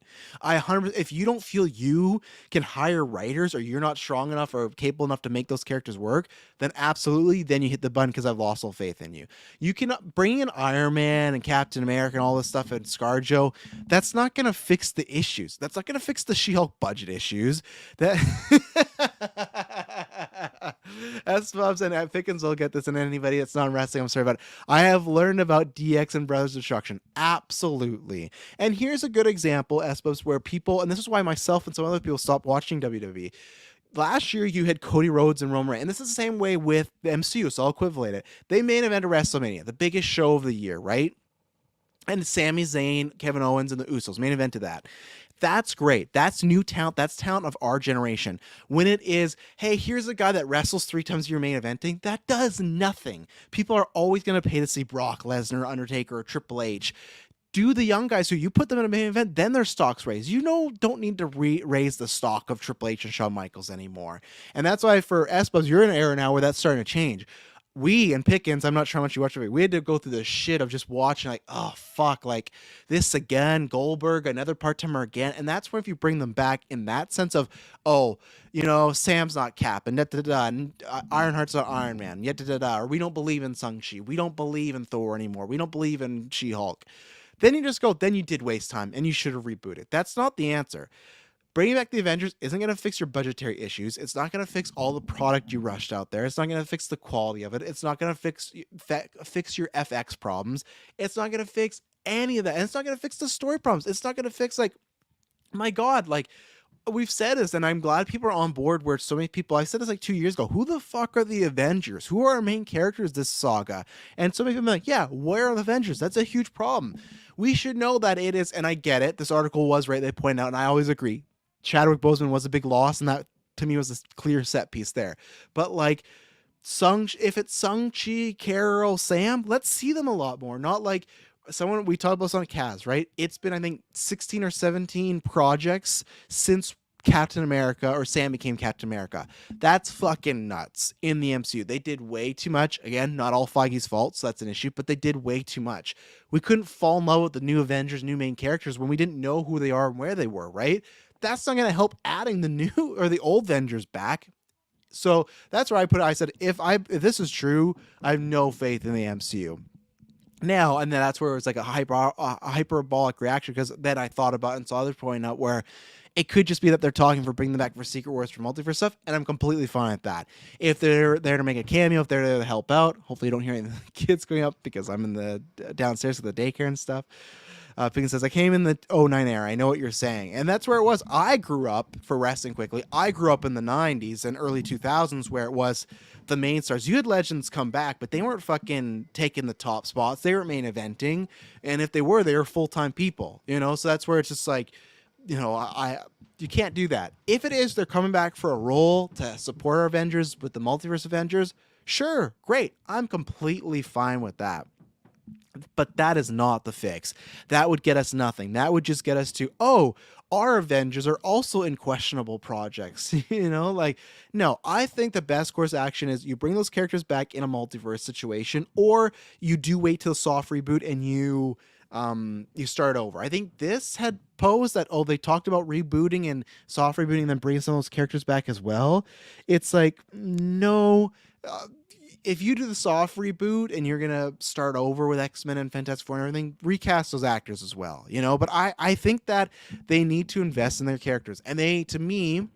S1: If you don't feel you can hire writers or you're not strong enough or capable enough to make those characters work, then absolutely, then you hit the button because I've lost all faith in you. You can bring in Iron Man and Captain America and all this stuff and ScarJo. That's not going to fix the issues. That's not going to fix the She-Hulk budget issues. That's what I'm saying. Pickens will get this, and anybody that's not wrestling, I'm sorry about it. I have learned about DX and Brothers Destruction. Absolutely. And here's a good example, Espos, where people, and this is why myself and some other people stopped watching WWE. Last year, you had Cody Rhodes and Roman Reigns, and this is the same way with the MCU, so I'll equivalent it. They main evented WrestleMania, the biggest show of the year, right? And Sami Zayn, Kevin Owens, and the Usos main evented that. That's great. That's new talent. That's talent of our generation. When it is, hey, here's a guy that wrestles 3 times a year main eventing, that does nothing. People are always going to pay to see Brock Lesnar, Undertaker, or Triple H. Do the young guys who you put them in a main event, then their stocks raise. You don't need to raise the stock of Triple H and Shawn Michaels anymore. And that's why for Espos, you're in an era now where that's starting to change. We and Pickens, I'm not sure how much you watch of it. We had to go through the shit of just watching, like, oh fuck, like this again, Goldberg, another part timer again, and that's where if you bring them back in that sense of, oh, Sam's not Cap, and and Ironheart's not Iron Man, or we don't believe in Shang-Chi, we don't believe in Thor anymore, we don't believe in She-Hulk. Then you just go, then you did waste time, and you should have rebooted. That's not the answer. Bringing back the Avengers isn't going to fix your budgetary issues. It's not going to fix all the product you rushed out there. It's not going to fix the quality of it. It's not going to fix your FX problems. It's not going to fix any of that. And it's not going to fix the story problems. It's not going to fix, like, my God, like, we've said this, and I'm glad people are on board where so many people, I said this like 2 years ago, who the fuck are the Avengers? Who are our main characters this saga? And so many people are like, yeah, where are the Avengers? That's a huge problem. We should know that it is, and I get it, this article was right, they point out, and I always agree, Chadwick Boseman was a big loss, and that to me was a clear set piece there. But like if it's Shang-Chi, Carol, Sam, let's see them a lot more. Not like someone we talked about on Kaz, right? It's been, I think, 16 or 17 projects since Captain America or Sam became Captain America. That's fucking nuts in the MCU. They did way too much. Again, not all Feige's fault, so that's an issue, but they did way too much. We couldn't fall in love with the new Avengers, new main characters when we didn't know who they are and where they were, right? That's not going to help adding the new or the old Avengers back. So that's where I put it. I said, if this is true, I have no faith in the MCU. Now, and then that's where it was like a hyperbolic reaction, because then I thought about it and saw others pointing out where it could just be that they're talking for bringing them back for Secret Wars, for multiverse stuff, and I'm completely fine with that. If they're there to make a cameo, if they're there to help out, hopefully you don't hear any of the kids going up because I'm in the downstairs with the daycare and stuff. Pickens says, I came in the 09 era. I know what you're saying. And that's where it was. I grew up, for wrestling quickly, I grew up in the 90s and early 2000s where it was the main stars. You had legends come back, but they weren't fucking taking the top spots. They weren't main eventing. And if they were full-time people, So that's where it's just like, you can't do that. If it is, they're coming back for a role to support our Avengers with the multiverse Avengers. Sure, great. I'm completely fine with that. But that is not the fix. That would get us nothing. That would just get us to, our Avengers are also in questionable projects. No, I think the best course of action is you bring those characters back in a multiverse situation, or you do wait till soft reboot and you start over. I think this had posed that, they talked about rebooting and soft rebooting and then bringing some of those characters back as well. It's like, no, if you do the soft reboot and you're going to start over with X-Men and Fantastic Four and everything, recast those actors as well, But I think that they need to invest in their characters. And they, to me,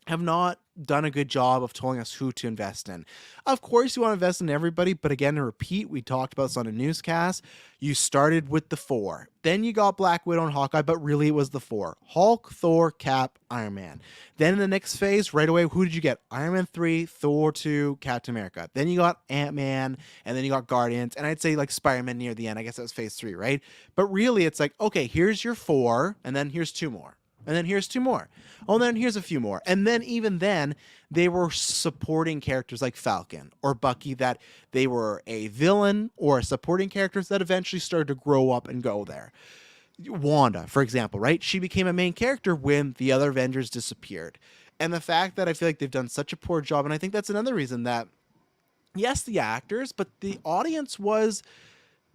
S1: have not done a good job of telling us who to invest in. Of course, you want to invest in everybody, but again, to repeat, we talked about this on a newscast. You started with the four, then you got Black Widow and Hawkeye, but really it was the four: Hulk, Thor, Cap, Iron Man. Then in the next phase, right away, who did you get? Iron Man 3, Thor 2, Captain America. Then you got Ant-Man, and then you got Guardians, and I'd say like Spider-Man near the end. I guess that was phase 3, right? But really, it's like, okay, here's your four, and then here's two more. And then here's two more. Oh, and then here's a few more. And then even then, they were supporting characters like Falcon or Bucky, that they were a villain or supporting characters that eventually started to grow up and go there. Wanda, for example, right? She became a main character when the other Avengers disappeared. And the fact that I feel like they've done such a poor job, and I think that's another reason that, yes, the actors, but the audience was,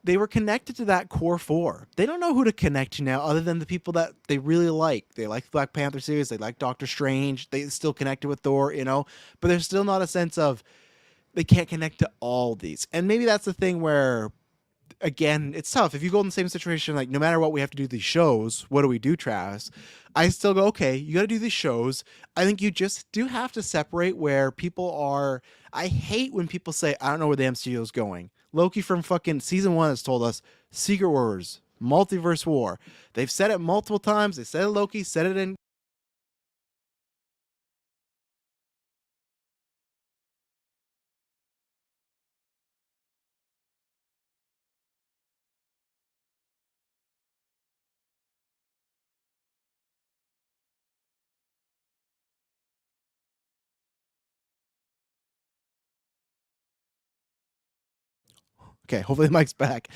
S1: they were connected to that core four. They don't know who to connect to now other than the people that they really like. They like the Black Panther series. They like Doctor Strange. They still connected with Thor, but there's still not a sense of, they can't connect to all these. And maybe that's the thing where, again, it's tough. If you go in the same situation, like no matter what, we have to do these shows. What do we do, Travis? I still go, okay, you got to do these shows. I think you just do have to separate where people are. I hate when people say, I don't know where the MCU is going. Loki from fucking season 1 has told us Secret Wars, Multiverse War. They've said it multiple times. They said it Loki, said it in. Okay, hopefully the mic's back.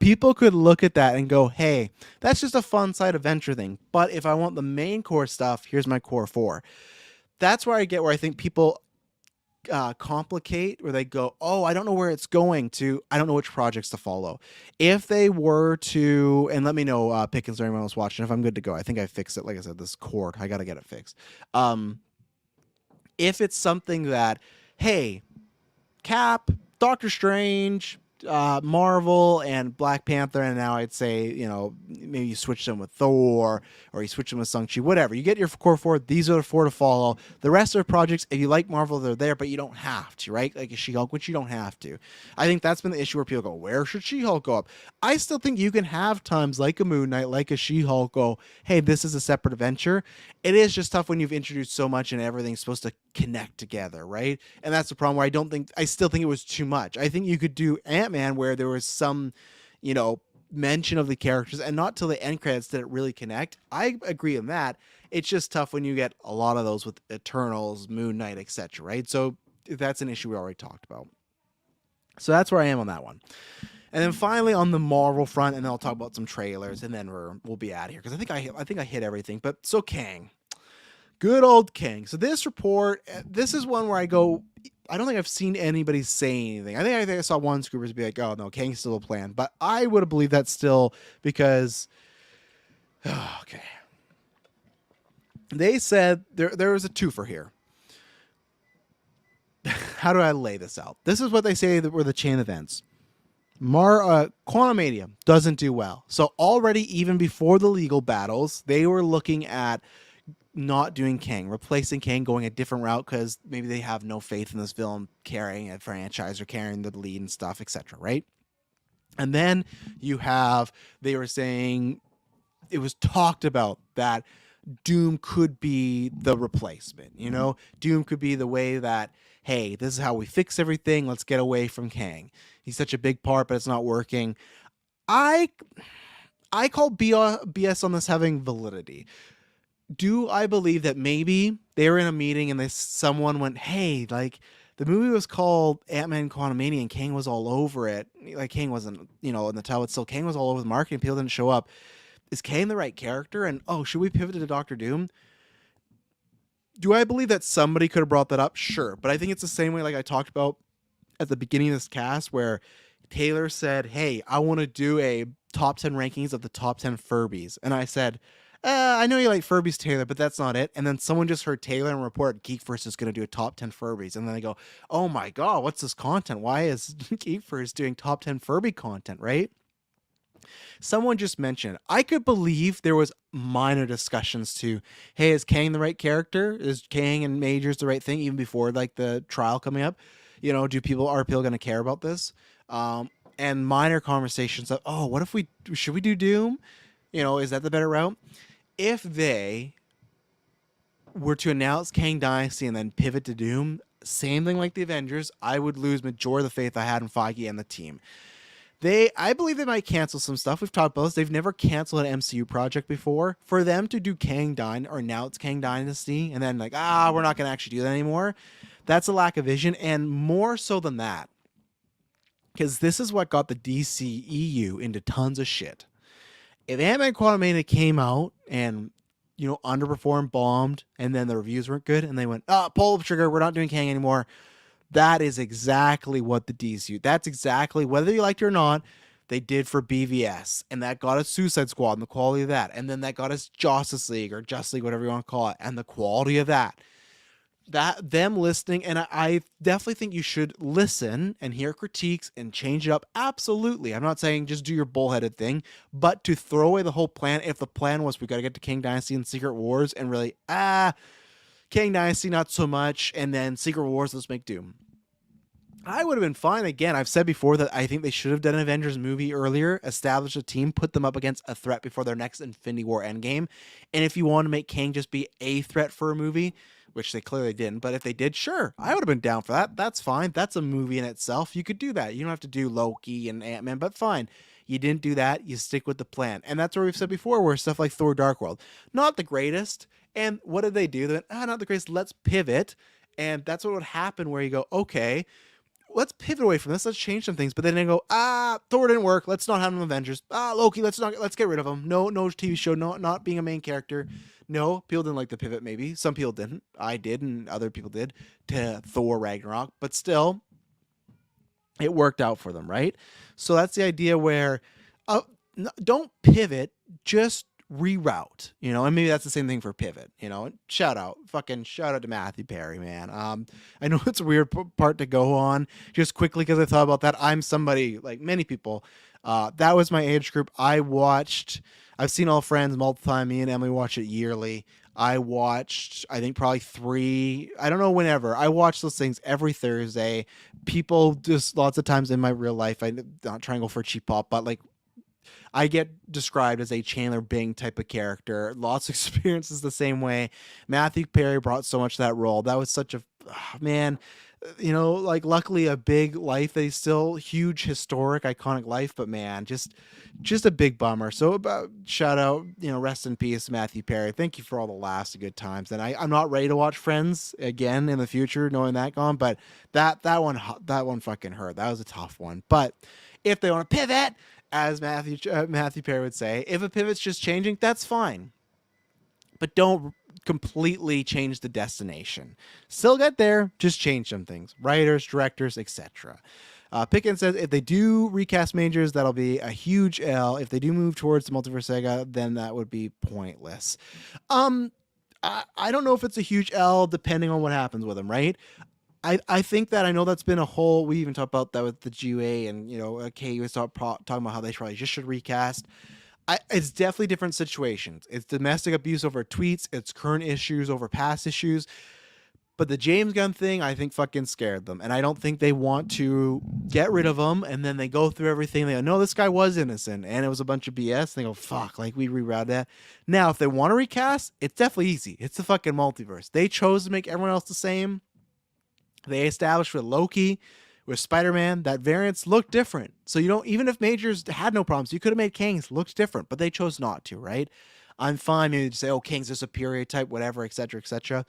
S1: People could look at that and go, hey, that's just a fun side adventure thing. But if I want the main core stuff, here's my core four. That's where I get where I think people complicate, where they go, oh, I don't know where it's going to. I don't know which projects to follow. If they were to, and let me know, Pickens or anyone else watching, if I'm good to go. I think I fixed it. Like I said, this cord, I got to get it fixed. If it's something that, hey, Cap, Doctor Strange, Marvel, and Black Panther, and now I'd say, maybe you switch them with Thor, or you switch them with Shang-Chi, whatever. You get your core four. These are the four to follow. The rest of the projects, if you like Marvel, they're there, but you don't have to, right? Like a She-Hulk, which you don't have to. I think that's been the issue where people go, where should She-Hulk go up? I still think you can have times like a Moon Knight, like a She-Hulk, go, hey, this is a separate adventure. It is just tough when you've introduced so much and everything's supposed to connect together, right? And that's the problem where I still think it was too much. I think you could do Ant-Man where there was some, mention of the characters, and not till the end credits did it really connect. I agree on that. It's just tough when you get a lot of those with Eternals, Moon Knight, etc., right? So that's an issue we already talked about. So that's where I am on that one. And then finally on the Marvel front, and then I'll talk about some trailers, and then we'll be out of here because I think I hit everything. But so Kang, good old Kang. So this report, this is one where I go, I don't think I've seen anybody say anything. I think I saw one scoopers be like, oh no, Kang's still a plan. But I would have believed that still because, okay. They said there was a twofer here. How do I lay this out? This is what they say that were the chain events. Quantumania doesn't do well. So already, even before the legal battles, they were looking at not doing Kang, replacing Kang, going a different route because maybe they have no faith in this film carrying a franchise or carrying the lead and stuff, etc., right? And then they were saying, it was talked about that Doom could be the replacement, Doom could be the way that, hey, this is how we fix everything, let's get away from Kang. He's such a big part, but it's not working. I call BS on this having validity. Do I believe that maybe they were in a meeting and someone went, hey, like, the movie was called Ant-Man Quantumania and Kang was all over it. Like, Kang wasn't, in the title, but still Kang was all over the marketing. People didn't show up. Is Kang the right character? And, should we pivot to Doctor Doom? Do I believe that somebody could have brought that up? Sure. But I think it's the same way like I talked about at the beginning of this cast where Taylor said, hey, I want to do a top 10 rankings of the top 10 Furbies. And I said, I know you like Furbies, Taylor, but that's not it. And then someone just heard Taylor and report GeekVerse is going to do a top 10 Furbies. And then they go, oh my God, what's this content? Why is GeekVerse doing top 10 Furby content, right? Someone just mentioned, I could believe there was minor discussions to, hey, is Kang the right character? Is Kang and Majors the right thing? Even before like the trial coming up, are people going to care about this? And minor conversations of, oh, what if should we do Doom? Is that the better route? If they were to announce Kang Dynasty and then pivot to Doom, same thing like the Avengers, I would lose majority of the faith I had in Feige and the team. I believe they might cancel some stuff. We've talked about this. They've never canceled an MCU project before. For them to do or announce Kang Dynasty and then like, we're not going to actually do that anymore, that's a lack of vision. And more so than that, because this is what got the DCEU into tons of shit. If Ant-Man Quantumania came out and, underperformed, bombed, and then the reviews weren't good, and they went, pull the trigger, we're not doing Kang anymore, that is exactly what the DCU, that's exactly, whether you liked it or not, they did for BVS. And that got us Suicide Squad and the quality of that. And then that got us Justice League or Just League, whatever you want to call it, and the quality of that. Them listening, and I definitely think you should listen and hear critiques and change it up. Absolutely. I'm not saying just do your bullheaded thing, but to throw away the whole plan, if the plan was we got to get to King Dynasty and Secret Wars and really, King Dynasty, not so much, and then Secret Wars, let's make Doom. I would have been fine. Again, I've said before that I think they should have done an Avengers movie earlier, established a team, put them up against a threat before their next Infinity War Endgame. And if you want to make Kang just be a threat for a movie, which they clearly didn't, but if they did, sure, I would have been down for that. That's fine. That's a movie in itself. You could do that. You don't have to do Loki and Ant-Man, but fine. You didn't do that. You stick with the plan. And that's what we've said before, where stuff like Thor Dark World, not the greatest. And what did they do? They went, not the greatest. Let's pivot. And that's what would happen, where you go, okay, let's pivot away from this. Let's change some things. But then they go, Thor didn't work. Let's not have him Avengers. Loki, let's get rid of him. No TV show. No, not being a main character. No, people didn't like the pivot. Maybe some people didn't. I did, and other people did, to Thor Ragnarok. But still, it worked out for them, right? So that's the idea where don't pivot, just reroute, and maybe that's the same thing for pivot, shout out to Matthew Perry, man. I know it's a weird part to go on just quickly because I thought about that. I'm somebody like many people, that was my age group. I've seen All Friends multiple times. Me and Emily watch it yearly. I watched, I think probably 3, I don't know, whenever. I watch those things every Thursday. People just lots of times in my real life, I'm not trying to go for cheap pop, but like I get described as a Chandler Bing type of character. Lots of experiences the same way. Matthew Perry brought so much to that role. That was such a, man, like luckily a big life. They still huge, historic, iconic life, but man, just a big bummer. So shout out, rest in peace, Matthew Perry. Thank you for all the laughs and good times. And I'm not ready to watch Friends again in the future, knowing that gone, but that one fucking hurt. That was a tough one. But if they want to pivot, as Matthew Perry would say, if a pivot's just changing, that's fine. But don't completely change the destination. Still get there, just change some things. Writers, directors, etc. Pickens says, if they do recast Majors, that'll be a huge L. If they do move towards the multiverse saga, then that would be pointless. I don't know if it's a huge L, depending on what happens with him, right? I think that, I know that's been a whole, we even talked about that with the GUA, and Kay was talking about how they probably just should recast. It's definitely different situations. It's domestic abuse over tweets, it's current issues over past issues. But the James Gunn thing, I think fucking scared them, and I don't think they want to get rid of him. And then they go through everything. They go, no, this guy was innocent, and it was a bunch of BS. And they go, fuck, like we rerouted that. Now, if they want to recast, it's definitely easy. It's the fucking multiverse. They chose to make everyone else the same. They established with Loki, with Spider-Man, that variants look different. So even if Majors had no problems, you could have made Kang's looked different, but they chose not to, right? I'm fine maybe to say, Kang's a superior type, whatever, etc., etc.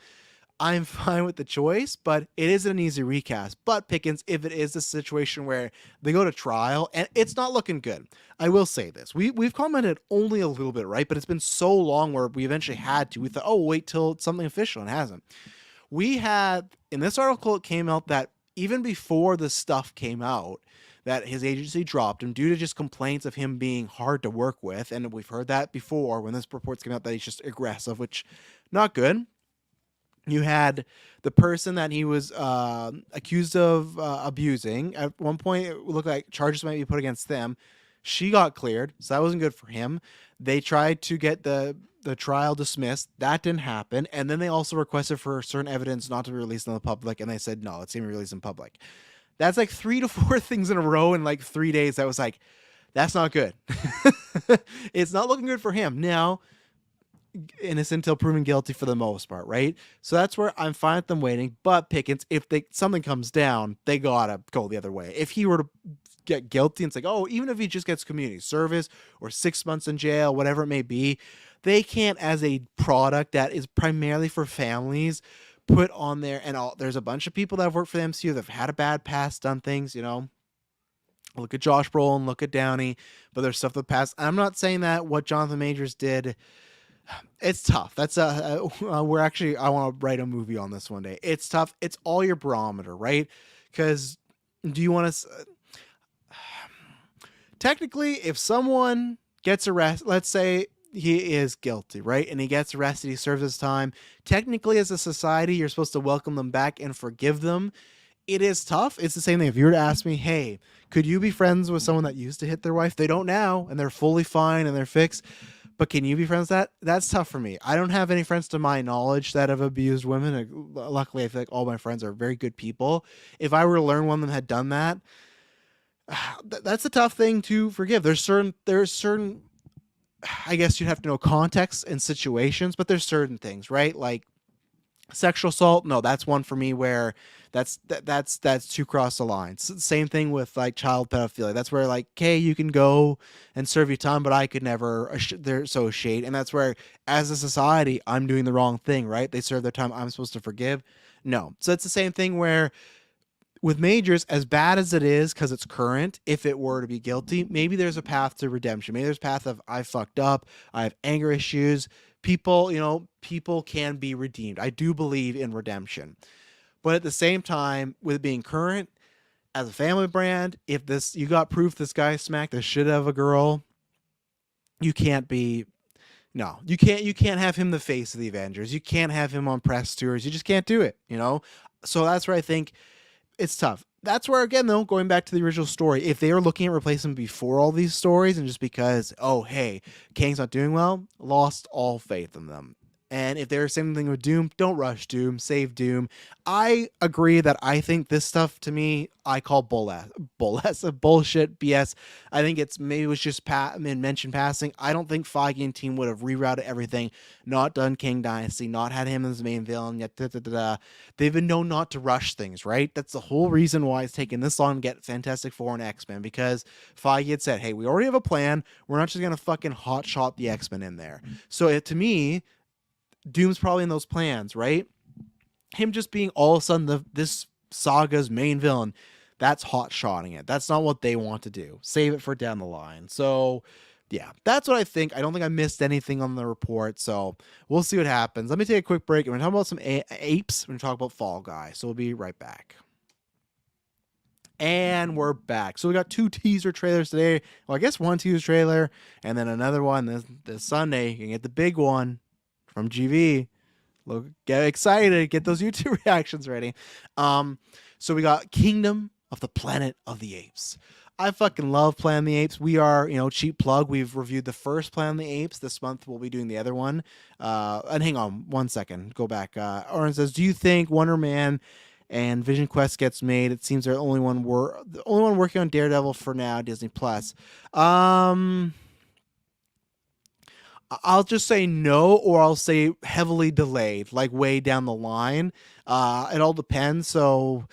S1: I'm fine with the choice, but it isn't an easy recast. But Pickens, if it is a situation where they go to trial and it's not looking good, I will say this. We've commented only a little bit, right? But it's been so long where we eventually had to. We thought, wait till it's something official, and it hasn't. We had, in this article, it came out that even before the stuff came out, that his agency dropped him due to just complaints of him being hard to work with. And we've heard that before when this reports came out, that he's just aggressive, which not good. You had the person that he was accused of abusing. At one point, it looked like charges might be put against them. She got cleared, so that wasn't good for him. They tried to get the trial dismissed. That didn't happen. And then they also requested for certain evidence not to be released in the public, and they said no, it's gonna be released in public. That's like 3 to 4 things in a row in like 3 days. That was like, that's not good. It's not looking good for him. Now, innocent until proven guilty for the most part, right? So that's where I'm fine with them waiting. But Pickens, if something comes down, they gotta go the other way. If he were to get guilty, and it's like, oh, even if he just gets community service or 6 months in jail, whatever it may be, they can't, as a product that is primarily for families, put on there. And there's a bunch of people that have worked for the MCU that have had a bad past, done things, you know. Look at Josh Brolin, look at Downey, but there's stuff that passed. I'm not saying that what Jonathan Majors did, it's tough. That's we're actually, I want to write a movie on this one day. It's tough. It's all your barometer, right? Because do you want to, technically, if someone gets arrested, let's say he is guilty, right? And he gets arrested, he serves his time. Technically, as a society, you're supposed to welcome them back and forgive them. It is tough. It's the same thing. If you were to ask me, hey, could you be friends with someone that used to hit their wife? They don't now, and they're fully fine and they're fixed. But can you be friends with that? That's tough for me. I don't have any friends to my knowledge that have abused women. Luckily, I feel like all my friends are very good people. If I were to learn one of them had done that, that's a tough thing to forgive. There's certain, I guess you'd have to know context and situations, but there's certain things, right? Like sexual assault. No, that's one for me where that's too cross the line. Same thing with like child pedophilia. That's where like, okay, you can go and serve your time, but I could never. They're so shade, and that's where, as a society, I'm doing the wrong thing, right? They serve their time. I'm supposed to forgive. No, so it's the same thing where with Majors, as bad as it is, because it's current, if it were to be guilty, maybe there's a path to redemption. Maybe there's a path of I fucked up, I have anger issues. People, people can be redeemed. I do believe in redemption. But at the same time, with it being current, as a family brand, if you got proof this guy smacked the shit out of a girl, you can't be. No, you can't have him the face of the Avengers. You can't have him on press tours. You just can't do it, So that's where I think it's tough. That's where, again, though, going back to the original story, if they were looking at replacing him before all these stories and just because, oh, hey, Kang's not doing well, lost all faith in them. And if they're the same thing with Doom, don't rush Doom, save Doom. I agree that I think this stuff, to me, I call bullshit, BS. I think maybe it was just mentioned passing. I don't think Feige and team would have rerouted everything, not done Kang Dynasty, not had him as the main villain, yet they've been known not to rush things, right? That's the whole reason why it's taken this long to get Fantastic Four and X-Men, because Feige had said, hey, we already have a plan. We're not just going to fucking hotshot the X-Men in there. So to me, Doom's probably in those plans, right? Him just being all of a sudden this saga's main villain, that's hot-shotting it. That's not what they want to do. Save it for down the line. So, yeah, that's what I think. I don't think I missed anything on the report, so we'll see what happens. Let me take a quick break, and we're talking about some apes. We're going to talk about Fall Guy, so we'll be right back. And we're back. So we got 2 teaser trailers today. Well, I guess 1 teaser trailer, and then another one this Sunday. You can get the big one from GV. Look, get excited, get those YouTube reactions ready. So we got Kingdom of the Planet of the Apes. I fucking love Planet of the Apes. We are, cheap plug. We've reviewed the first Planet of the Apes. This month we'll be doing the other one. And hang on 1 second. Go back. Oren says, do you think Wonder Man and Vision Quest gets made? It seems they're the only one working on Daredevil for now, Disney Plus. I'll just say no, or I'll say heavily delayed, like way down the line. It all depends. So,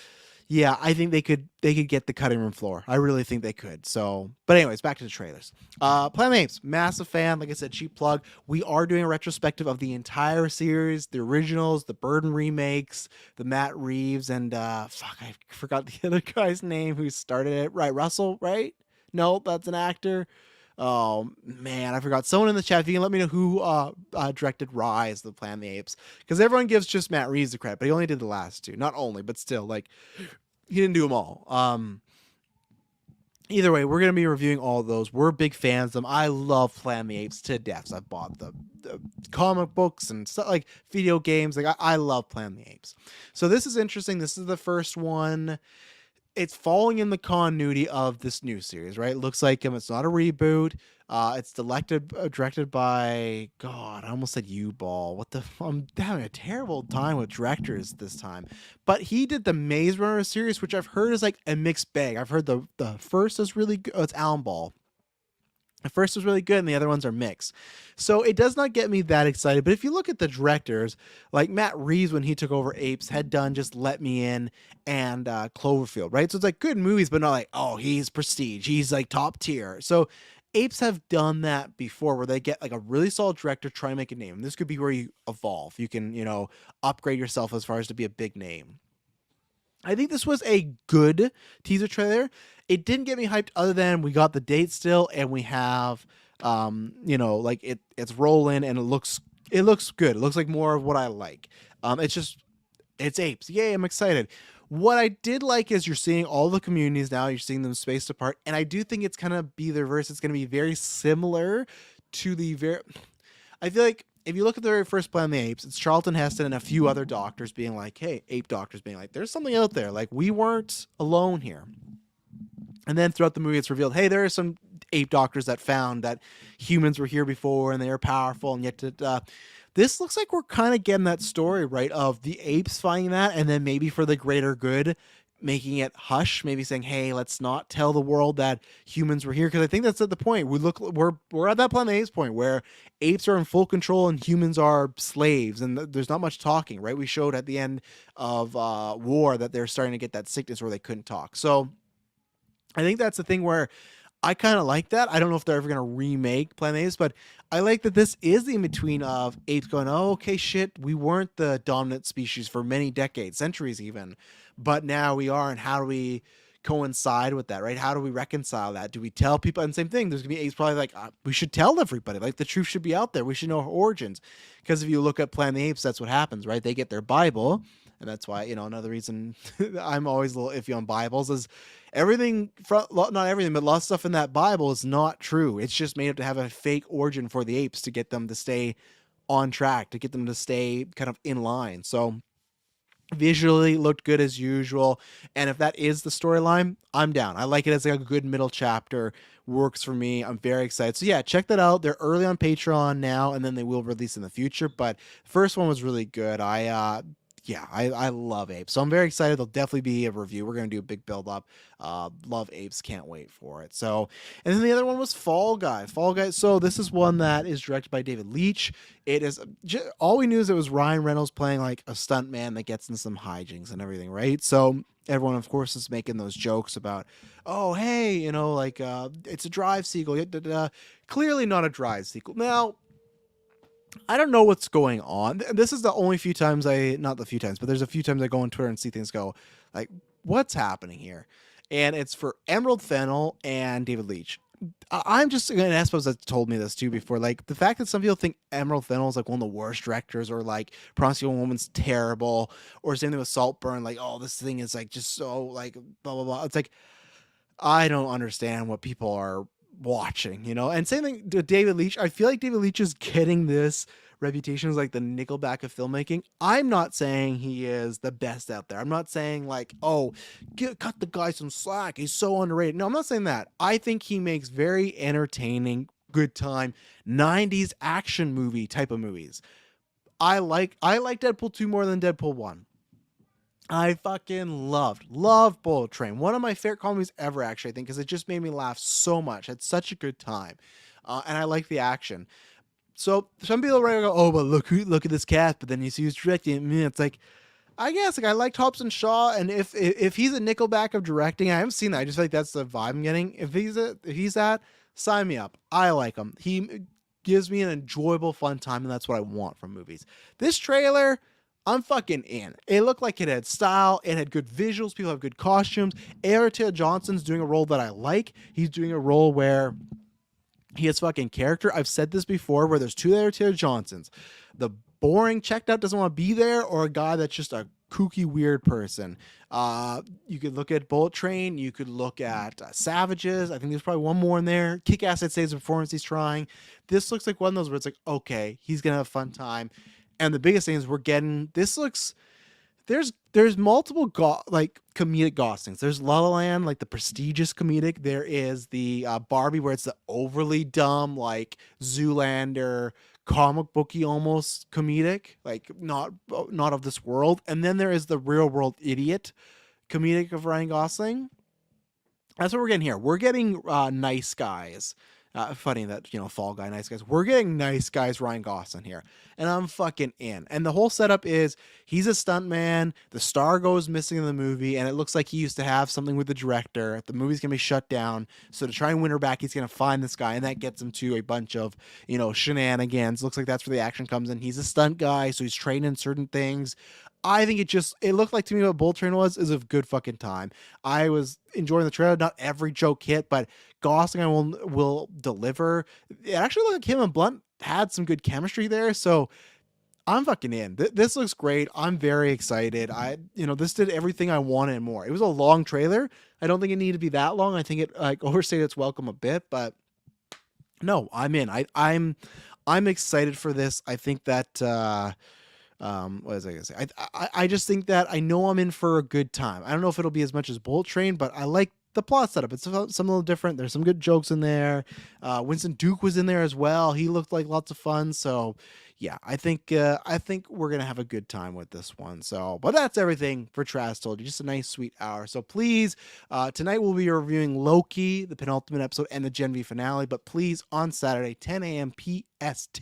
S1: yeah, I think they could get the cutting room floor. I really think they could. So, but anyways, back to the trailers. Planet of the Apes, massive fan. Like I said, cheap plug. We are doing a retrospective of the entire series, the originals, the Burton remakes, the Matt Reeves, and I forgot the other guy's name who started it. Right, Russell, right? No, that's an actor. Oh man, I forgot. Someone in the chat, if you can let me know who directed Rise, the Planet of the Apes, because everyone gives just Matt Reeves the credit, but he only did the last 2. Not only, but still, like, he didn't do them all. Either way, we're gonna be reviewing all of those. We're big fans of them. I love Planet of the Apes to death. So I've bought the comic books and stuff, like video games. Like I love Planet of the Apes. So this is interesting. This is the first one. it's falling in the continuity of this new series, right? It looks like it's not a reboot. It's directed by God. I almost said U-Ball. What the? I'm having a terrible time with directors this time. But he did the Maze Runner series, which I've heard is like a mixed bag. I've heard the first is really good. Oh, it's Alan Ball. The first was really good, and the other ones are mixed. So it does not get me that excited. But if you look at the directors, like Matt Reeves, when he took over Apes, had done Just Let Me In and Cloverfield, right? So it's like good movies, but not like, oh, he's prestige. He's like top tier. So Apes have done that before where they get like a really solid director, try and make a name. And this could be where you evolve. You can, upgrade yourself as far as to be a big name. I think this was a good teaser trailer. It didn't get me hyped other than we got the date still and we have like it's rolling and it looks good. It looks like more of what I like. It's Apes. Yay, I'm excited. What I did like is you're seeing all the communities now, you're seeing them spaced apart, and I do think it's gonna be the reverse. It's gonna be very similar to the very I feel like if you look at the very first Planet of the Apes, it's Charlton Heston and a few other doctors being like, hey, ape doctors being like, there's something out there. Like, we weren't alone here. And then throughout the movie, it's revealed, hey, there are some ape doctors that found that humans were here before and they are powerful. And yet, this looks like we're kind of getting that story, right, of the apes finding that and then maybe for the greater good, making it hush, maybe saying, hey, let's not tell the world that humans were here. Because I think that's at the point we're at that Planet Apes point where apes are in full control and humans are slaves, and there's not much talking, right? We showed at the end of War that they're starting to get that sickness where they couldn't talk. So I think that's the thing where I kind of like that. I don't know if they're ever going to remake Planet Apes, but I like that this is the in-between of apes going, oh, okay, shit, we weren't the dominant species for many decades, centuries even, but now we are, and how do we coincide with that, right? How do we reconcile that? Do we tell people? And same thing, there's going to be apes probably like, we should tell everybody, like the truth should be out there. We should know our origins. Because if you look at Planet of the Apes, that's what happens, right? They get their Bible, and that's why, another reason I'm always a little iffy on Bibles is everything from, not everything, but lots of stuff in that Bible is not true. It's just made up to have a fake origin for the apes to get them to stay on track, to get them to stay kind of in line. So visually looked good as usual, and if that is the storyline, I'm down. I like it as like a good middle chapter. Works for me. I'm very excited. So yeah, check that out. They're early on Patreon now, and then they will release in the future, but the first one was really good. I love Apes. So I'm very excited. There'll definitely be a review. We're going to do a big build up. Love Apes. Can't wait for it. So, and then the other one was Fall Guy. Fall Guy. So this is one that is directed by David Leitch. It is all we knew is it was Ryan Reynolds playing like a stunt man that gets in some hijinks and everything, right? So everyone, of course, is making those jokes about, oh, hey, it's a Drive sequel. Clearly not a Drive sequel. Now, I don't know what's going on. This is the only few times not the few times, but there's a few times I go on Twitter and see things go like, what's happening here? And it's for Emerald Fennell and David Leitch. I'm just going to ask those that told me this too before. Like the fact that some people think Emerald Fennell is like one of the worst directors, or like Promising Woman's terrible, or same thing with Saltburn. Like, oh, this thing is like just so like blah, blah, blah. It's like, I don't understand what people are watching, and same thing to David Leitch. I feel like David Leitch is getting this reputation as like the Nickelback of filmmaking. I'm not saying he is the best out there. I'm not saying like, oh, cut the guy some slack, he's so underrated. No, I'm not saying that. I think he makes very entertaining, good time 90s action movie type of movies. I like Deadpool 2 more than Deadpool 1. I fucking loved Bullet Train. One of my favorite comedies ever, actually, I think, because it just made me laugh so much. Had such a good time. And I like the action. So some people are ready to go, oh, but look at this cast, but then you see who's directing it. It's like, I guess, like, I liked Hobson Shaw, and if he's a Nickelback of directing, I haven't seen that. I just feel like that's the vibe I'm getting. If he's that, sign me up. I like him. He gives me an enjoyable, fun time, and that's what I want from movies. This trailer, I'm fucking in. It looked like it had style. It had good visuals. People have good costumes. Aaron Taylor Johnson's doing a role that I like. He's doing a role where he has fucking character. I've said this before, where there's two Aaron Taylor Johnsons. The boring checked out doesn't want to be there, or a guy that's just a kooky, weird person. You could look at Bullet Train. You could look at Savages. I think there's probably one more in there. Kick-Ass, I'd say, is the performance he's trying. This looks like one of those where it's like, okay, he's going to have a fun time. And the biggest thing is this looks there's multiple like comedic gostings. There's La La Land, like the prestigious comedic. There is the Barbie, where it's the overly dumb, like Zoolander, comic booky almost comedic, like not of this world. And then there is the real world idiot comedic of Ryan Gosling. That's what we're getting here. We're getting nice guys. Funny that, Fall Guy, nice guys. We're getting nice guys, Ryan Gosling here, and I'm fucking in. And the whole setup is he's a stuntman. The star goes missing in the movie, and it looks like he used to have something with the director. The movie's gonna be shut down, so to try and win her back, he's gonna find this guy, and that gets him to a bunch of shenanigans. Looks like that's where the action comes in. He's a stunt guy, so he's trained in certain things. I think it looked like to me what Bull Train is a good fucking time. I was enjoying the trailer. Not every joke hit, but Gosling will deliver. It actually looked like him and Blunt had some good chemistry there. So I'm fucking in. This looks great. I'm very excited. This did everything I wanted and more. It was a long trailer. I don't think it needed to be that long. I think it like overstayed its welcome a bit, but no, I'm in. I'm excited for this. I think that what was I gonna say? I just think that I know I'm in for a good time. I don't know if it'll be as much as Bullet Train, but I like the plot setup. It's some little different. There's some good jokes in there. Winston Duke was in there as well. He looked like lots of fun. So yeah, I think we're gonna have a good time with this one. So, but that's everything for Trash Told You. Just a nice sweet hour. So please, tonight we'll be reviewing Loki, the penultimate episode, and the Gen V finale. But please, on Saturday, 10 a.m. PST,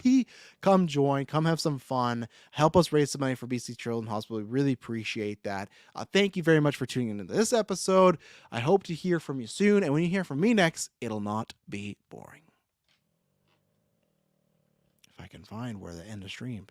S1: come join, come have some fun, help us raise some money for BC Children's Hospital. We really appreciate that. Thank you very much for tuning into this episode. I hope to hear from you soon, and when you hear from me next, it'll not be boring. If I can find where the end of stream.